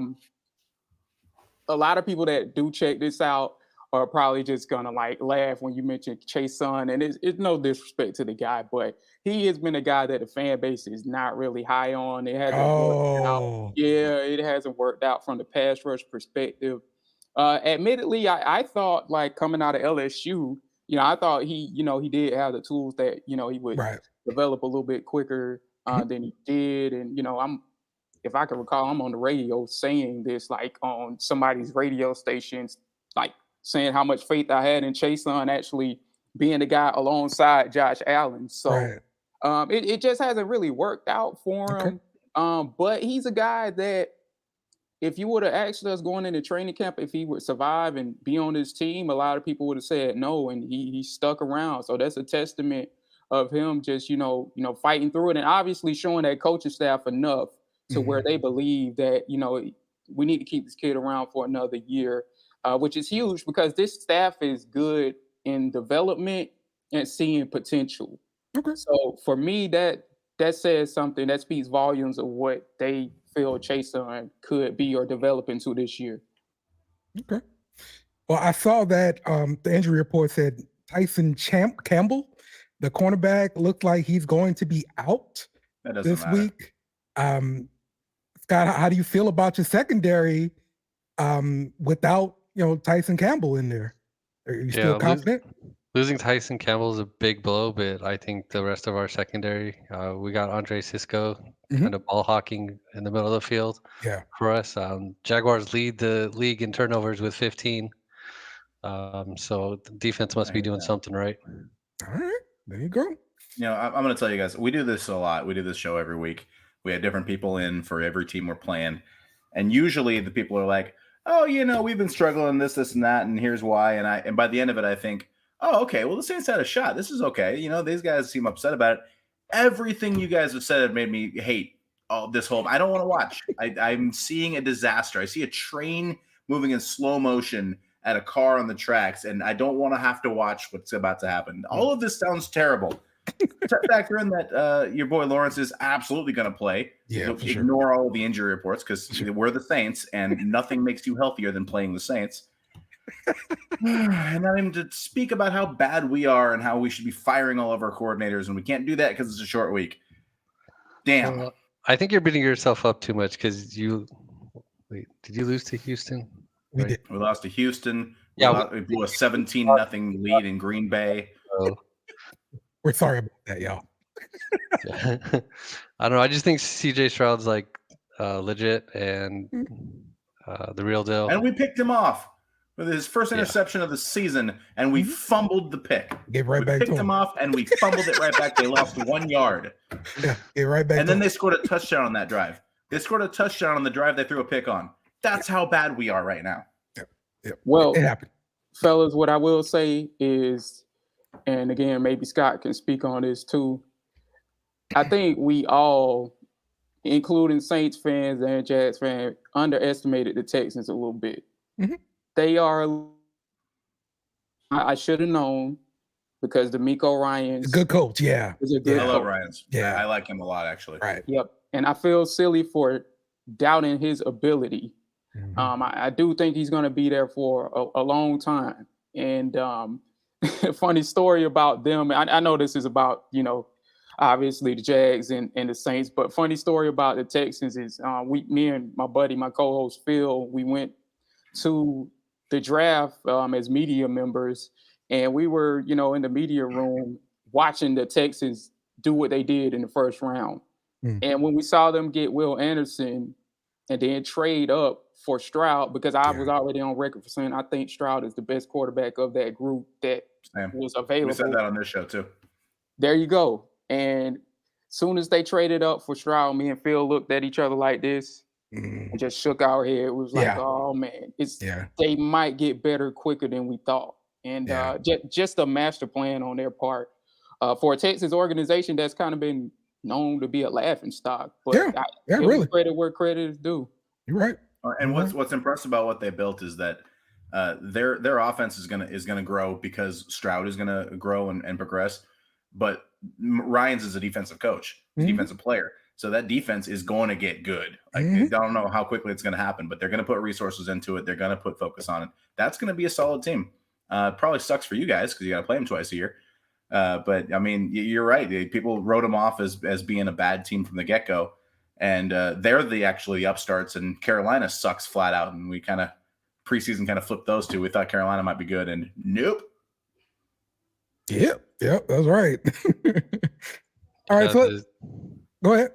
lot of people that do check this out are probably just gonna like laugh when you mention Chason, and it's no disrespect to the guy, but he has been a guy that the fan base is not really high on. It hasn't worked out. Yeah, it hasn't worked out from the pass rush perspective. Admittedly, I thought like coming out of LSU, you know, I thought he did have the tools that, you know, he would develop a little bit quicker than he did, and you know, if I can recall, I'm on the radio saying this, like on somebody's radio stations, like saying how much faith I had in Chason actually being the guy alongside Josh Allen. So it just hasn't really worked out for him. But he's a guy that if you would have asked us going into training camp if he would survive and be on this team, a lot of people would have said no, and he stuck around. So that's a testament of him just, you know, fighting through it and obviously showing that coaching staff enough to where they believe that, you know, we need to keep this kid around for another year, which is huge because this staff is good in development and seeing potential. So for me, that says something that speaks volumes of what they feel Chason could be or develop into this year. Okay. Well, I saw that the injury report said Tyson Campbell, the cornerback, looked like he's going to be out this week. Scott, how do you feel about your secondary without, you know, Tyson Campbell in there? Are you still confident? Losing Tyson Campbell is a big blow, but I think the rest of our secondary, we got Andre Cisco kind of ball hawking in the middle of the field for us. Jaguars lead the league in turnovers with 15. So the defense must be doing something right. All right, there you go. You know, I'm going to tell you guys, we do this a lot. We do this show every week. We have different people in for every team we're playing. And usually the people are like, oh, you know, we've been struggling this, and that, and here's why. And by the end of it, I think, oh, okay, well, the Saints had a shot. This is okay. You know, these guys seem upset about it. Everything you guys have said have made me hate this whole. I don't want to watch. I'm seeing a disaster. I see a train moving in slow motion at a car on the tracks, and I don't want to have to watch what's about to happen. All of this sounds terrible. Factor in that your boy Lawrence is absolutely going to play. Yeah, ignore all of the injury reports because we're the Saints, and nothing makes you healthier than playing the Saints. And not even to speak about how bad we are and how we should be firing all of our coordinators, and we can't do that because it's a short week. Damn. I think you're beating yourself up too much because did you lose to Houston? We Right. did. We lost to Houston. Yeah, We blew a 17-0 lead in Green Bay. We're sorry about that, y'all. I don't know. I just think CJ Stroud's like legit and the real deal. And we picked him off with his first Yeah. interception of the season, and we fumbled the pick. Get right We back picked to him him. off, and we fumbled it right back. They lost 1 yard. Yeah, get right back And to then him. they scored a touchdown on that drive. They scored a touchdown on the drive they threw a pick on. That's how bad we are right now. Well, It happened. fellas, what I will say is, and again, maybe Scott can speak on this too. I think we all, including Saints fans and Jags fans, underestimated the Texans a little bit. Mhm. They are, I should have known because D'Amico Ryans Good coach, yeah. is a good I love coach. Ryan's. Yeah. I like him a lot, actually. Right. Yep. And I feel silly for doubting his ability. Mhm. I do think he's going to be there for a long time. And funny story about them. I know this is about, obviously the Jags and the Saints, but funny story about the Texans is me and my buddy, my co-host Phil, we went to the draft as media members, and we were, in the media room watching the Texans do what they did in the first round. And when we saw them get Will Anderson and then trade up for Stroud, because I was already on record for saying I think Stroud is the best quarterback of that group that was available. We said that on this show, too. There you go. And soon as they traded up for Stroud, me and Phil looked at each other like this and just shook our head. It was like, oh, man, they might get better quicker than we thought. And just a master plan on their part. For a Texas organization that's kind of been known to be a laughing stock. But really. Credit where credit is due. You're right. And what's impressive about what they built is that their offense is gonna grow because Stroud is gonna grow and progress. But Ryans is a defensive coach, defensive player, so that defense is going to get good. Like I don't know how quickly it's going to happen, but they're going to put resources into it. They're going to put focus on it. That's going to be a solid team. Probably sucks for you guys because you got to play them twice a year. But I mean, you're right. People wrote them off as being a bad team from the get go, and they're actually the upstarts. And Carolina sucks flat out. And we kind of preseason kind of flipped those two. We thought Carolina might be good, and nope. Yep, that's right. All right, so go ahead.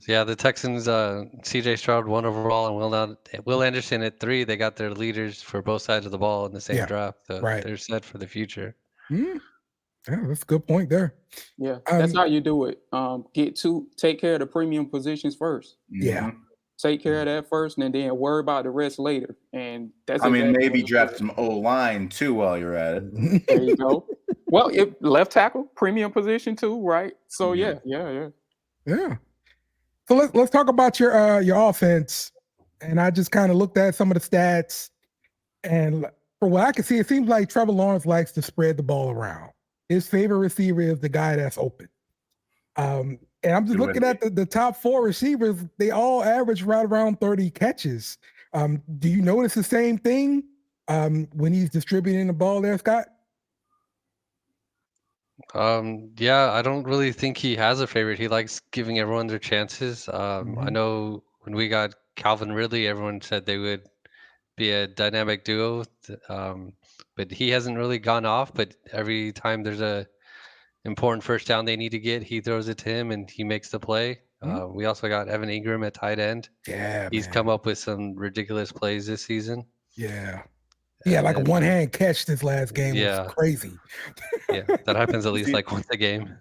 Yeah, the Texans, CJ Stroud 1 overall and Will Anderson at 3. They got their leaders for both sides of the ball in the same draft. So they're set for the future. Yeah, that's a good point there. Yeah, that's how you do it. Take care of the premium positions first. Yeah. Take care of that first, and then worry about the rest later. And that's. Maybe draft some O-line too while you're at it. There you go. Well, left tackle, premium position too, right? So yeah. So let's talk about your offense. And I just kind of looked at some of the stats, and for what I can see, it seems like Trevor Lawrence likes to spread the ball around. His favorite receiver is the guy that's open. And I'm just looking at the top 4 receivers. They all average right around 30 catches. Do you notice the same thing when he's distributing the ball there, Scott? Yeah, I don't really think he has a favorite. He likes giving everyone their chances. I know when we got Calvin Ridley, everyone said they would be a dynamic duo. But he hasn't really gone off. But every time there's a important first down they need to get, he throws it to him and he makes the play. We also got Evan Ingram at tight end. Yeah, he's come up with some ridiculous plays this season. Yeah, like a one-hand catch this last game was crazy. Yeah, that happens at least like once a game.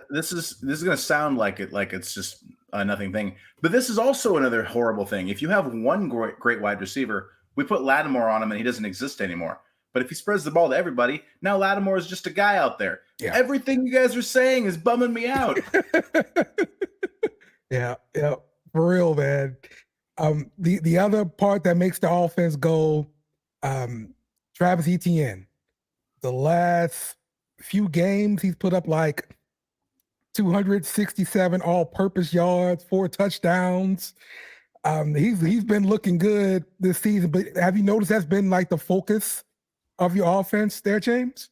This is going to sound like it's just a nothing thing, but this is also another horrible thing. If you have one great wide receiver, we put Lattimore on him and he doesn't exist anymore. But if he spreads the ball to everybody, now Lattimore is just a guy out there. Yeah. Everything you guys are saying is bumming me out. Yeah, for real, man. The other part that makes the offense go, Travis Etienne. The last few games, he's put up like 267 all-purpose yards, 4 touchdowns. He's been looking good this season. But have you noticed that's been like the focus of your offense there, James?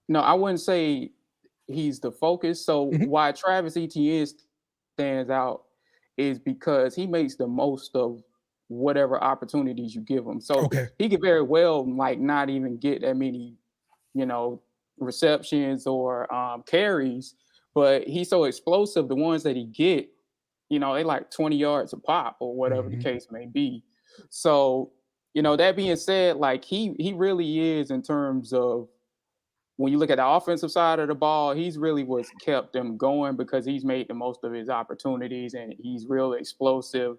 No, I wouldn't say he's the focus. So why Travis Etienne stands out is because he makes the most of whatever opportunities you give him. So Okay. he could very well like not even get that many, receptions or carries, but he's so explosive. The ones that he get, they like 20 yards a pop or whatever the case may be. So, that being said, like he really is, in terms of when you look at the offensive side of the ball, he's really what's kept them going, because he's made the most of his opportunities and he's real explosive.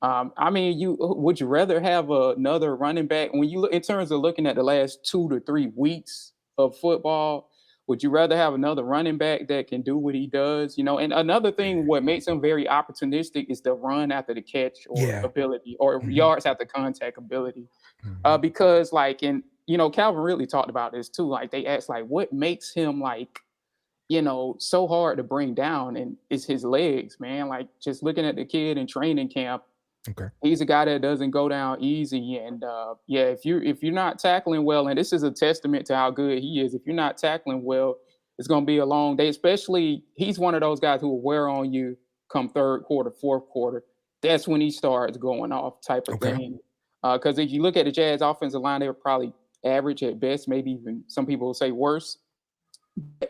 Would you rather have another running back when you look in terms of looking at the last 2 to 3 weeks of football? Would you rather have another running back that can do what he does? And another thing, what makes him very opportunistic is the run after the catch or ability, or yards after contact ability. Because Calvin really talked about this too. Like they asked, like, what makes him so hard to bring down, and it's his legs, man. Like just looking at the kid in training camp. Okay. He's a guy that doesn't go down easy. And if you're not tackling well, and this is a testament to how good he is, if you're not tackling well, it's gonna be a long day. Especially he's one of those guys who will wear on you come third quarter, fourth quarter. That's when he starts going off type of thing. Because if you look at the Jags offensive line, they were probably average at best, maybe even some people will say worse.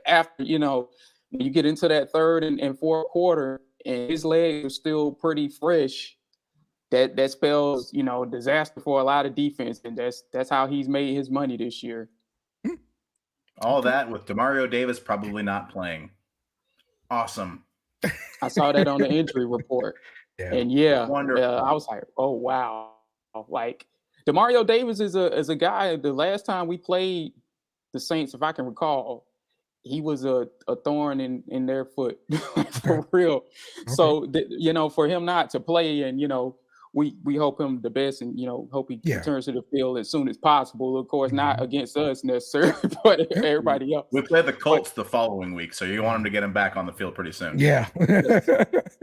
After, when you get into that third and fourth quarter and his legs are still pretty fresh, that spells, disaster for a lot of defense. And that's how he's made his money this year. All that with Demario Davis probably not playing. Awesome. I saw that on the injury report. And I was like, oh wow. Like Demario Davis is a guy. The last time we played the Saints, if I can recall, he was a thorn in their foot for real. Okay. So for him not to play, and we hope him the best, and hope he returns to the field as soon as possible. Of course, not against us necessarily, but everybody else. We play the Colts the following week, so you want him to get him back on the field pretty soon. Yeah,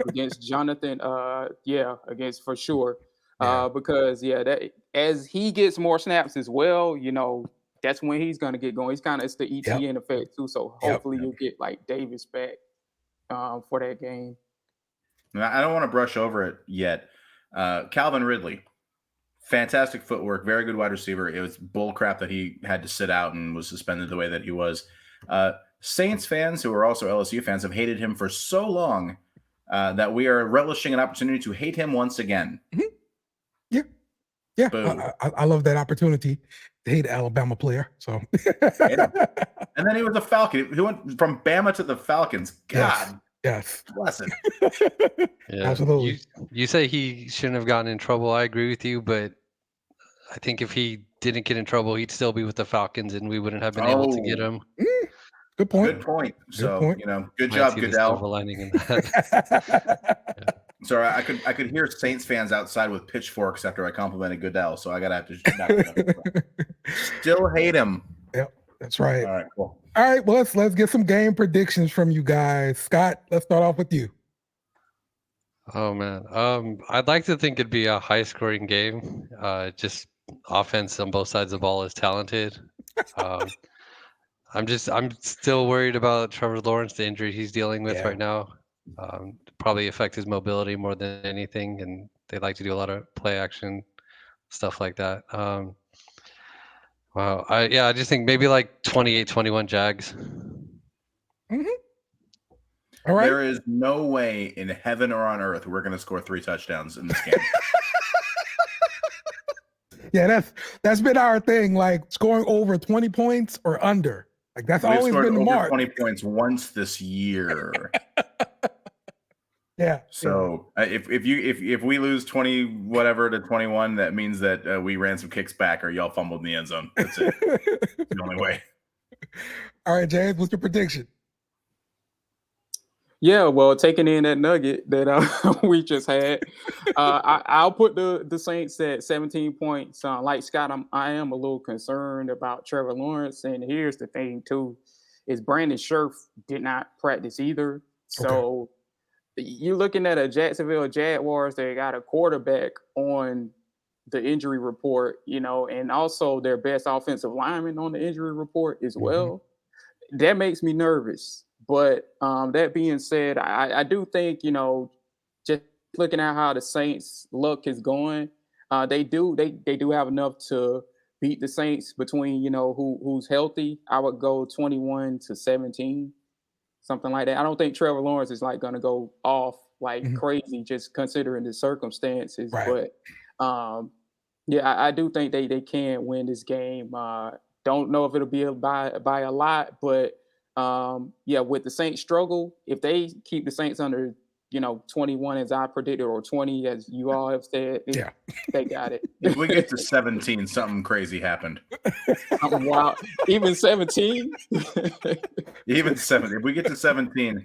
against Jonathan. Against for sure. Because that as he gets more snaps as well, that's when he's gonna get going. He's it's the ETN effect too. So hopefully you'll get like Davis back for that game. I don't want to brush over it yet. Calvin Ridley, fantastic footwork, very good wide receiver. It was bull crap that he had to sit out and was suspended the way that he was. Saints fans, who are also LSU fans, have hated him for so long that we are relishing an opportunity to hate him once again. Yeah, I love that opportunity to hate an Alabama player. So, and then he was a Falcon. He went from Bama to the Falcons. God, yes. Bless him. Absolutely. You say he shouldn't have gotten in trouble. I agree with you, but I think if he didn't get in trouble, he'd still be with the Falcons, and we wouldn't have been able to get him. Good point. Good point. So, good Might job, see the Goodell. silver lining in that. Sorry, I could hear Saints fans outside with pitchforks after I complimented Goodell, so I gotta have to still hate him. Yep, that's right. All right, cool. All right, well let's get some game predictions from you guys. Scott, let's start off with you. Oh man, I'd like to think it'd be a high-scoring game. Just offense on both sides of the ball is talented. I'm still worried about Trevor Lawrence, the injury he's dealing with right now. Probably affect his mobility more than anything, and they like to do a lot of play action stuff like that. I just think maybe like 28-21 Jags. All right. There is no way in heaven or on earth we're going to score 3 touchdowns in this game. Yeah, that's been our thing, like scoring over 20 points or under. Like that's We've always been the mark. 20 points once this year. Yeah. So if we lose 20 whatever to 21, that means that we ran some kicks back or y'all fumbled in the end zone. That's it. The only way. All right, James, what's your prediction? Yeah, well, taking in that nugget that we just had, I'll put the Saints at 17 points. Like Scott, I am a little concerned about Trevor Lawrence, and here's the thing too, is Brandon Scherf did not practice either. So you're looking at a Jacksonville Jaguars that got a quarterback on the injury report, and also their best offensive lineman on the injury report as well. That makes me nervous. But that being said, I do think, just looking at how the Saints' luck is going, They do have enough to beat the Saints between who's healthy. I would go 21-17, something like that. I don't think Trevor Lawrence is like going to go off like crazy just considering the circumstances. Right. But yeah, I do think they can win this game. Don't know if it'll be by a lot, but yeah, with the Saints struggle, if they keep the Saints under 21 as I predicted, or 20 as you all have said, they got it. If we get to 17, something crazy happened. Something wild. Even 17? Even 17. If we get to 17,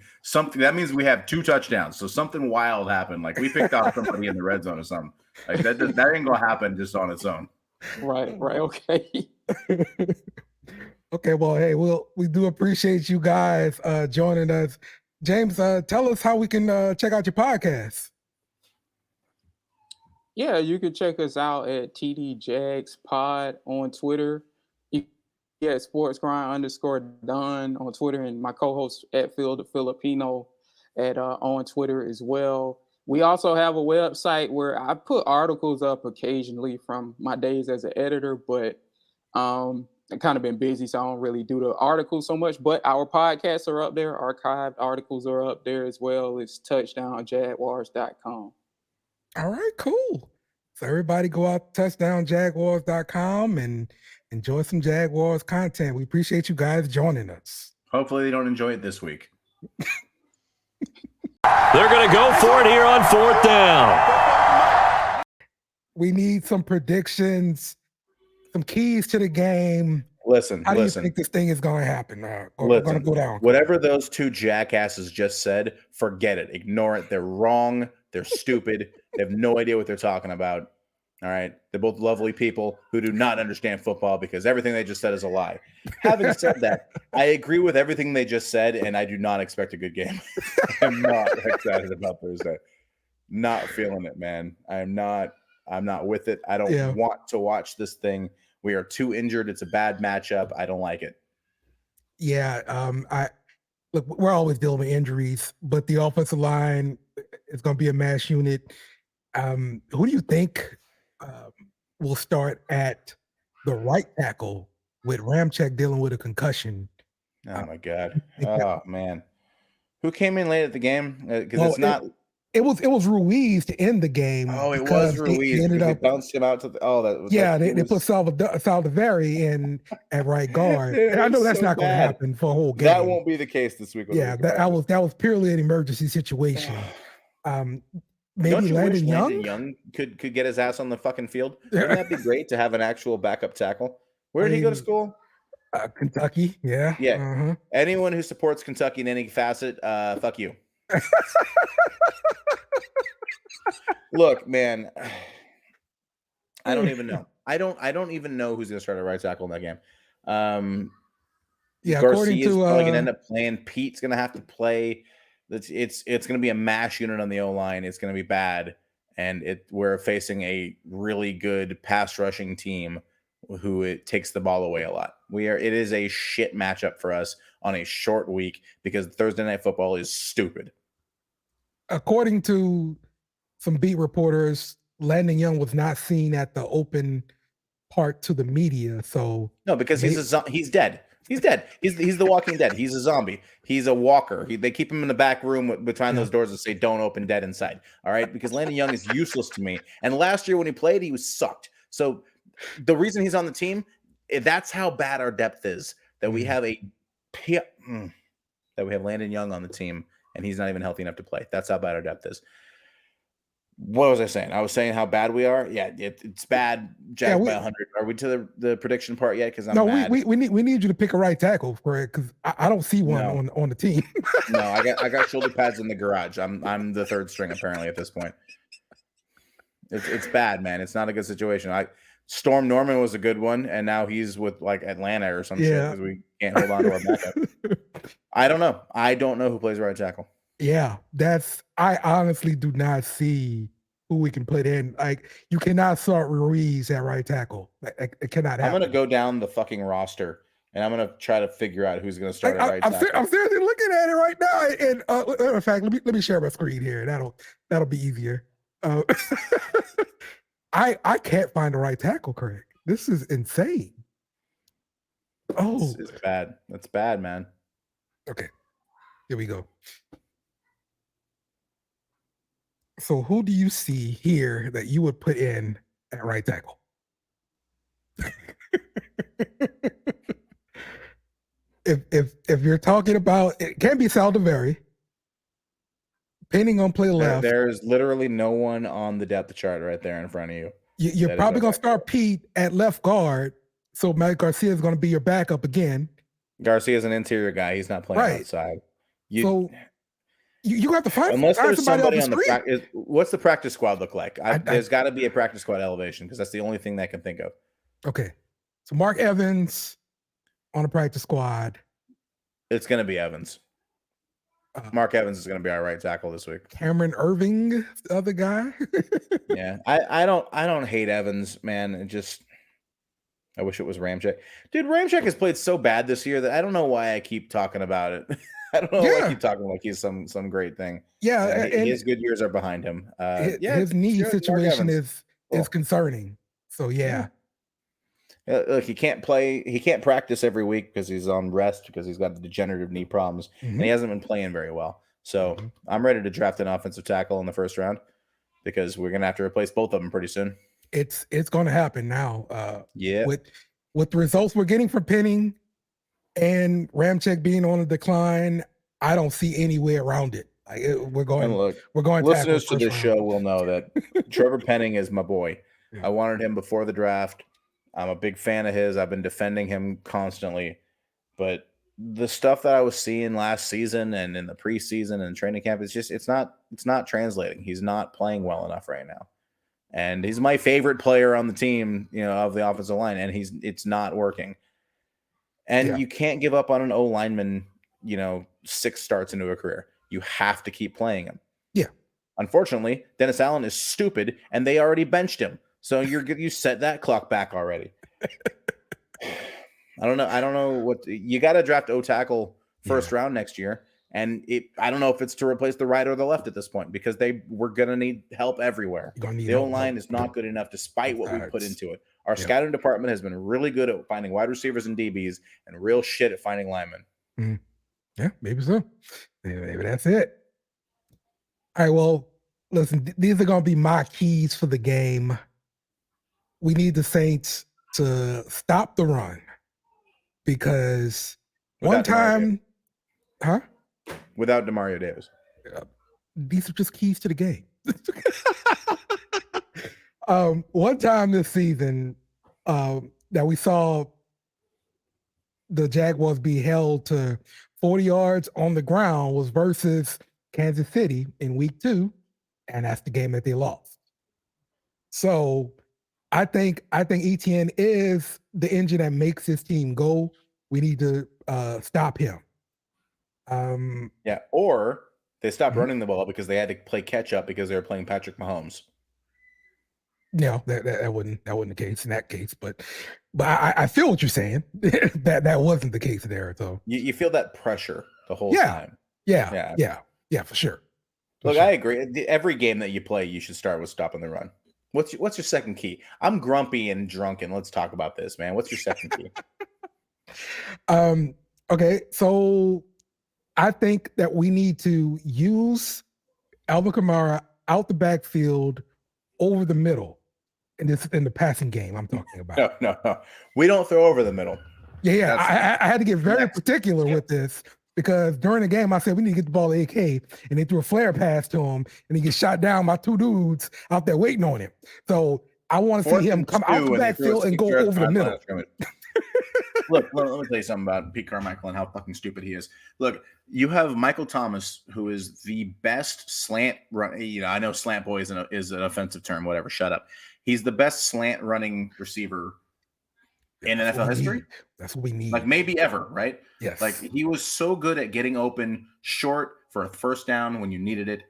that means we have 2 touchdowns. So something wild happened. Like we picked off somebody in the red zone or something. Like that ain't gonna happen just on its own. Right. Okay. Okay, well, hey, we do appreciate you guys joining us. James, tell us how we can check out your podcast. Yeah, you can check us out at TD Jags Pod on Twitter. sportsgrind_Don on Twitter, and my co-host at Phil the Filipino on Twitter as well. We also have a website where I put articles up occasionally from my days as an editor, but I've kind of been busy, so I don't really do the articles so much. But our podcasts are up there. Archived articles are up there as well. It's touchdownjaguars.com. All right, cool. So everybody go out to touchdownjaguars.com and enjoy some Jaguars content. We appreciate you guys joining us. Hopefully they don't enjoy it this week. They're going to go for it here on 4th down. We need some predictions, some keys to the game. How do you think this thing is going to happen? Going to go down. Whatever those 2 jackasses just said, forget it. Ignore it. They're wrong. They're stupid. They have no idea what they're talking about. All right. They're both lovely people who do not understand football because everything they just said is a lie. Having said that, I agree with everything they just said, and I do not expect a good game. I'm not excited about Thursday. Not feeling it, man. I'm not with it. I don't want to watch this thing. We are too injured. It's a bad matchup. I don't like it. Yeah. Look, we're always dealing with injuries, but the offensive line is going to be a mass unit. Who do you think will start at the right tackle with Ramczyk dealing with a concussion? Oh my God! Oh man, who came in late at the game? Because it's not. It was Ruiz to end the game. Oh, it was Ruiz. They bounced him out to the. Oh, that was. Yeah, they put Saldivari in at right guard. And I know that's not going to happen for a whole game. That won't be the case this week. Yeah, that was purely an emergency situation. Maybe Landon Young could get his ass on the fucking field. Wouldn't that be great to have an actual backup tackle? Where did he go to school? Kentucky. Yeah. Yeah. Anyone who supports Kentucky in any facet, fuck you. Look, man, I don't even know. I don't even know who's going to start at right tackle in that game. According to probably going to end up playing. Pete's going to have to play. It's going to be a mash unit on the O-line. It's going to be bad, and we're facing a really good pass rushing team who it takes the ball away a lot. It is a shit matchup for us on a short week because Thursday Night Football is stupid. According to some beat reporters, Landon Young was not seen at the open part to the media. So no, because he's dead. He's dead. He's the Walking Dead. He's a zombie. He's a walker. They keep him in the back room behind those doors and say, "Don't open, dead inside." All right, because Landon Young is useless to me. And last year when he played, he was sucked. So the reason he's on the team, that's how bad our depth is. That we have Landon Young on the team, and he's not even healthy enough to play. That's how bad our depth is. What was I saying? I was saying how bad we are. Yeah, it's bad. Jack by 100. Are we to the prediction part yet? Because mad. we need you to pick a right tackle for it because I don't see one on the team. No, I got shoulder pads in the garage. I'm the third string apparently at this point. It's bad, man. It's not a good situation. Storm Norman was a good one, and now he's with like Atlanta or some shit because we can't hold on to our backup. I don't know. I don't know who plays right tackle. Yeah, I honestly do not see who we can put in. Like, you cannot start Ruiz at right tackle. It cannot happen. I'm going to go down the fucking roster, and I'm going to try to figure out who's going to start at right tackle. I'm seriously looking at it right now. And in fact, let me share my screen here. That'll be easier. I can't find the right tackle, Craig. This is insane. Oh, it's bad. That's bad, man. Okay, here we go. So who do you see here that you would put in at right tackle? if you're talking about, it can't be Saldiveri. Depending on play left. There's literally no one on the depth chart right there in front of you. You're probably going to start Pete at left guard. So Matt Garcia is going to be your backup again. Garcia's an interior guy. He's not playing outside. So you have to find somebody on the practice. What's the practice squad look like? There's got to be a practice squad elevation because that's the only thing that I can think of. Okay. So Mark Evans on the practice squad. It's going to be Evans. Mark Evans is going to be our right tackle this week. Cameron Irving, the other guy. Yeah, I don't hate Evans, man. I wish it was Ramczyk. Dude, Ramczyk has played so bad this year that I don't know why I keep talking about it. I don't know why I keep talking like he's some great thing. Yeah, his good years are behind him. His knee situation is concerning. So yeah. Look, he can't play. He can't practice every week because he's on rest because he's got the degenerative knee problems, and he hasn't been playing very well. So I'm ready to draft an offensive tackle in the first round because we're gonna have to replace both of them pretty soon. It's going to happen now. Yeah. With the results we're getting from Penning and Ramczyk being on a decline, I don't see any way around it. We're going. Listeners to this show will know that Trevor Penning is my boy. Yeah. I wanted him before the draft. I'm a big fan of his. I've been defending him constantly, but the stuff that I was seeing last season and in the preseason and training camp, it's not translating. He's not playing well enough right now. And he's my favorite player on the team, of the offensive line, and it's not working. And you can't give up on an O lineman, 6 starts into a career. You have to keep playing him. Yeah. Unfortunately, Dennis Allen is stupid, and they already benched him. So you set that clock back already. I don't know what you got to draft O tackle first round next year. And I don't know if it's to replace the right or the left at this point because we're going to need help everywhere. The O-line is not good enough despite what we put into it. Our scouting department has been really good at finding wide receivers and DBs and real shit at finding linemen. Mm. Yeah, maybe so. Maybe that's it. All right, well, listen, these are going to be my keys for the game. We need the Saints to stop the run because Without Demario Davis. These are just keys to the game. One time this season that we saw the Jaguars be held to 40 yards on the ground was versus Kansas City in week 2, and that's the game that they lost. So I think ETN is the engine that makes this team go. We need to stop him. Or they stopped running the ball because they had to play catch up because they were playing Patrick Mahomes. No, that wasn't the case in that case, but I feel what you're saying. that wasn't the case there. So you feel that pressure the whole time. Yeah, for sure. Look, I agree. Every game that you play, you should start with stopping the run. What's your second key? I'm grumpy and drunken. Let's talk about this, man. What's your second key? Okay, so I think that we need to use Alvin Kamara out the backfield over the middle in the passing game I'm talking about. No. We don't throw over the middle. Yeah. I had to get very particular with this because during the game I said we need to get the ball to AK, and they threw a flare pass to him, and he gets shot down by 2 dudes out there waiting on him. So I want to see him come out the backfield and go over the middle. Look, let me tell you something about Pete Carmichael and how fucking stupid he is. Look, you have Michael Thomas, who is the best slant run. I know slant boy is an offensive term. Whatever, shut up. He's the best slant running receiver in NFL history. That's what we need. Like maybe ever, right? Yes. Like he was so good at getting open short for a first down when you needed it.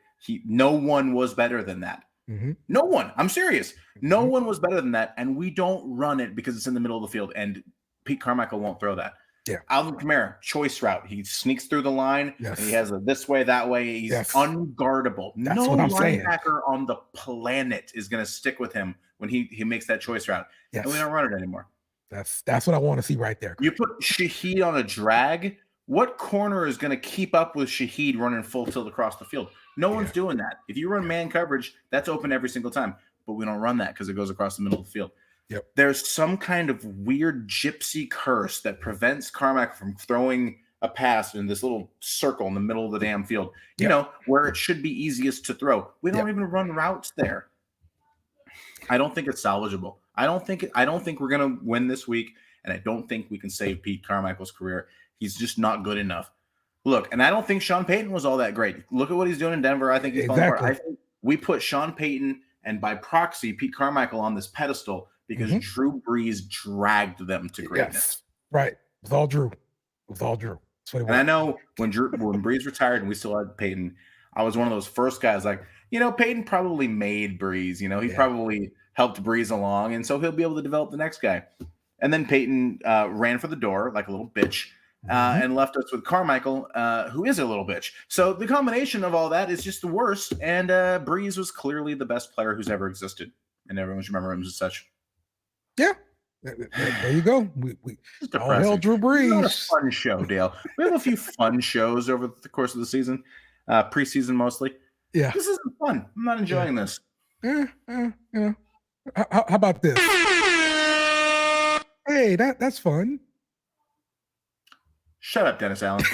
No one was better than that. Mm-hmm. No one. I'm serious. No one was better than that, and we don't run it because it's in the middle of the field, and Pete Carmichael won't throw that. Alvin Kamara, choice route. He sneaks through the line, and he has a this way, that way. He's unguardable. That's what I'm saying. Linebacker on the planet is going to stick with him when he makes that choice route. Yes. And we don't run it anymore. That's what I want to see right there. You put Shaheed on a drag. What corner is going to keep up with Shaheed running full tilt across the field? No one's doing that. If you run man coverage, that's open every single time. But we don't run that because it goes across the middle of the field. Yep. There's some kind of weird gypsy curse that prevents Carmack from throwing a pass in this little circle in the middle of the damn field, you know, where it should be easiest to throw. We don't even run routes there. I don't think it's salvageable. I don't think we're going to win this week, and I don't think we can save Pete Carmichael's career. He's just not good enough. Look, and I don't think Sean Payton was all that great. Look at what he's doing in Denver. I think he's falling apart. I think we put Sean Payton and by proxy Pete Carmichael on this pedestal because Drew Brees dragged them to greatness. Yes. Right. It was all Drew. And I know when Brees retired and we still had Peyton, I was one of those first guys like, Peyton probably made Brees. He probably helped Brees along, and so he'll be able to develop the next guy. And then Peyton ran for the door like a little bitch and left us with Carmichael, who is a little bitch. So the combination of all that is just the worst, and Brees was clearly the best player who's ever existed, and everyone should remember him as such. Yeah. There you go. We all hell Drew Brees. Not a fun show, Dale. We have a few fun shows over the course of the season, preseason mostly. Yeah, this isn't fun. I'm not enjoying this. How about this? Hey, that's fun. Shut up, Dennis Allen.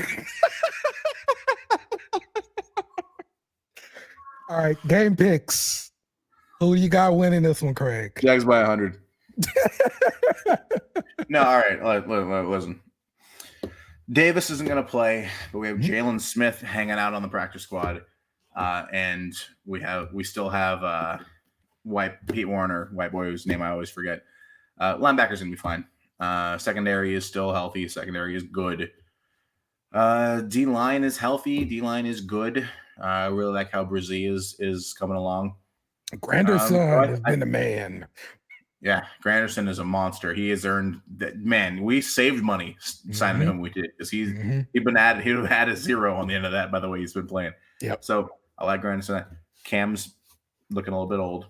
All right, game picks. Who you got winning this one, Craig? Jags by 100. No, all right. Listen. Davis isn't going to play, but we have Jalen Smith hanging out on the practice squad, and we still have Pete Warner, white boy whose name I always forget. Linebacker's going to be fine. Secondary is still healthy. Secondary is good. D-line is healthy. D-line is good. I really like how Brzee is coming along. Granderson has been the man. Yeah, Granderson is a monster. He has earned that. Man, we saved money signing him. We did because he'd have had a 0 on the end of that. By the way, he's been playing. Yep. So I like Granderson. Cam's looking a little bit old.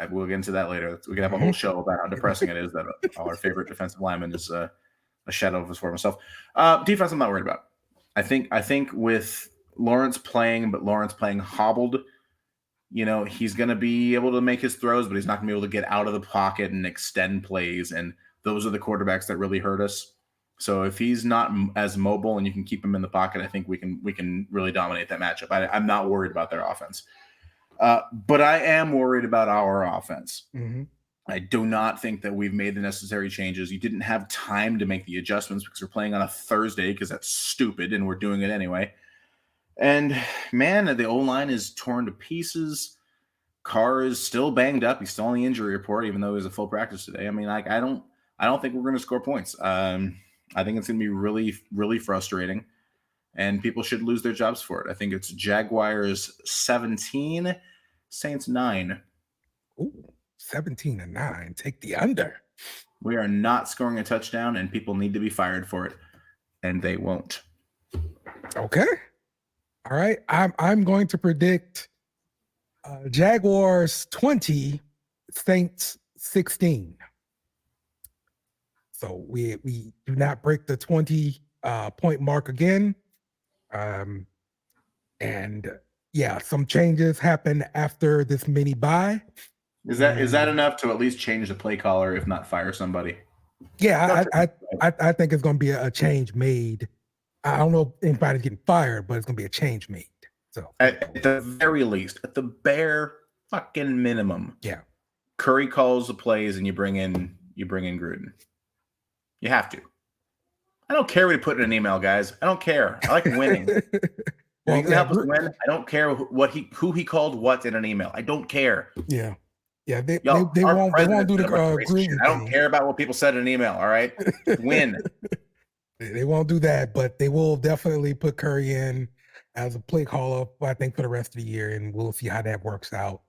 We'll get into that later. We can have a whole show about how depressing it is that our favorite defensive lineman is a shadow of his former self. Defense, I'm not worried about. I think with Lawrence playing, but Lawrence playing hobbled. He's going to be able to make his throws, but he's not going to be able to get out of the pocket and extend plays. And those are the quarterbacks that really hurt us. So if he's not as mobile and you can keep him in the pocket, I think we can really dominate that matchup. I'm not worried about their offense. But I am worried about our offense. I do not think that we've made the necessary changes. You didn't have time to make the adjustments because we're playing on a Thursday because that's stupid and we're doing it anyway. And man, the O-line is torn to pieces. Carr is still banged up. He's still on the injury report, even though he was a full practice today. I mean, I don't think we're going to score points. I think it's going to be really, really frustrating, and people should lose their jobs for it. I think it's Jaguars 17, Saints 9. Ooh, 17-9. Take the under. We are not scoring a touchdown, and people need to be fired for it, and they won't. Okay. All right, I'm going to predict Jaguars 20, Saints 16. So we do not break the 20 point mark again. And yeah, some changes happen after this mini bye. Is that enough to at least change the play caller, if not fire somebody? Yeah, I think it's going to be a change made. I don't know if anybody's getting fired, but it's going to be a change made. So at the very least, at the bare fucking minimum, yeah, Curry calls the plays and you bring in Gruden. You have to. I don't care what he put in an email, guys. I don't care. I like winning. Well, you can help us win. I don't care who he called what in an email. I don't care. Yeah. Yeah, they won't do the Gruden. I don't care about what people said in an email. All right, win. They won't do that, but they will definitely put Curry in as a play caller, I think, for the rest of the year, and we'll see how that works out.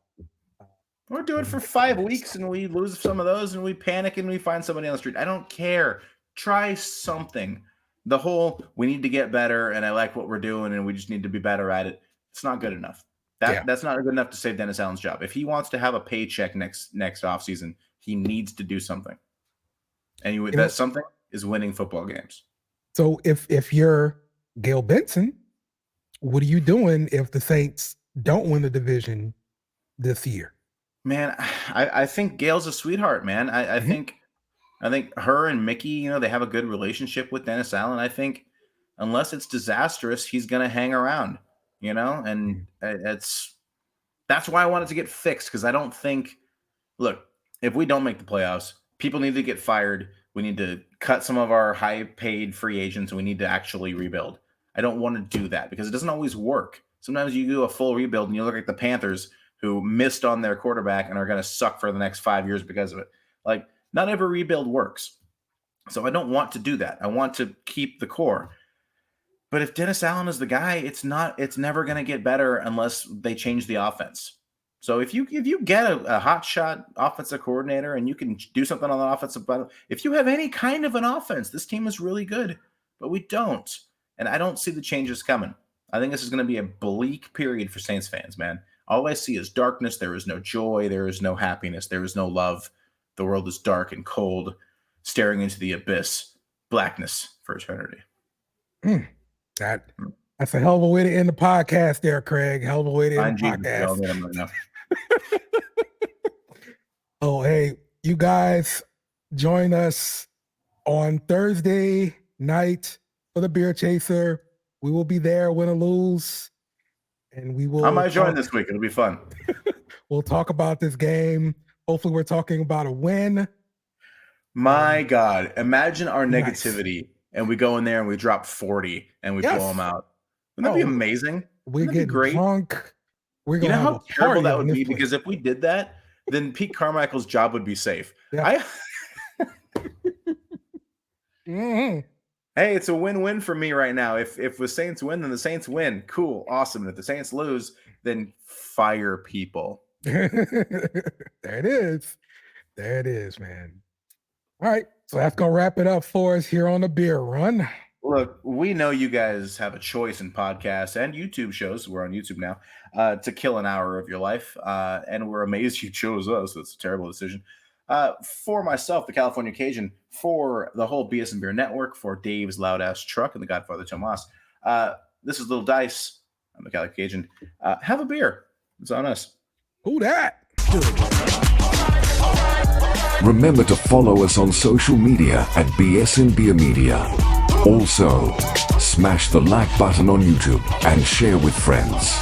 We're doing it for 5 weeks, and we lose some of those, and we panic, and we find somebody on the street. I don't care. Try something. the whole we need to get better and I like what we're doing and we just need to be better at it. It's not good enough. That's not good enough to save Dennis Allen's job. If he wants to have a paycheck next offseason, he needs to do something. And that something is winning football games. So if you're Gail Benson, what are you doing if the Saints don't win the division this year? Man, I think Gail's a sweetheart, man. I think her and Mickey, they have a good relationship with Dennis Allen. I think unless it's disastrous, he's going to hang around, and that's why I want it to get fixed. Cause I don't think, look, if we don't make the playoffs, people need to get fired. We need to cut some of our high paid free agents and we need to actually rebuild. I don't want to do that because it doesn't always work. Sometimes you do a full rebuild and you look like the Panthers who missed on their quarterback and are going to suck for the next 5 years because of it. Like, not every rebuild works. So I don't want to do that. I want to keep the core. But if Dennis Allen is the guy, it's never going to get better unless they change the offense. So if you get a hotshot offensive coordinator and you can do something on the offensive, if you have any kind of an offense, this team is really good, but we don't. And I don't see the changes coming. I think this is going to be a bleak period for Saints fans, man. All I see is darkness. There is no joy. There is no happiness. There is no love. The world is dark and cold, staring into the abyss, blackness for eternity. That's a hell of a way to end the podcast there, Craig. Hell of a way to end the podcast. Oh, hey, you guys join us on Thursday night for the Beer Chaser. We will be there, win or lose. And we will. I might join this week. It'll be fun. We'll talk about this game. Hopefully, we're talking about a win. My God, imagine our negativity, and we go in there and we drop 40 and we blow them out. Wouldn't that be amazing? We get drunk. We're gonna how terrible that would be? Because if we did that, then Pete Carmichael's job would be safe. Yeah. Hey, it's a win-win for me right now. If the Saints win, then the Saints win. Cool, awesome. And if the Saints lose, then fire people. There it is. There it is, man. All right, so that's gonna wrap it up for us here on the Beer Run. Look, we know you guys have a choice in podcasts and YouTube shows. We're on YouTube now to kill an hour of your life, and we're amazed you chose us. That's a terrible decision. For myself, the California Cajun, for the whole BSnBEER network, for Dave's Loud Ass Truck and the Godfather Tomas. This is Little Dice. I'm the California Cajun. Have a beer. It's on us. Who that? Remember to follow us on social media at BSnBEER Media. Also, smash the like button on YouTube and share with friends.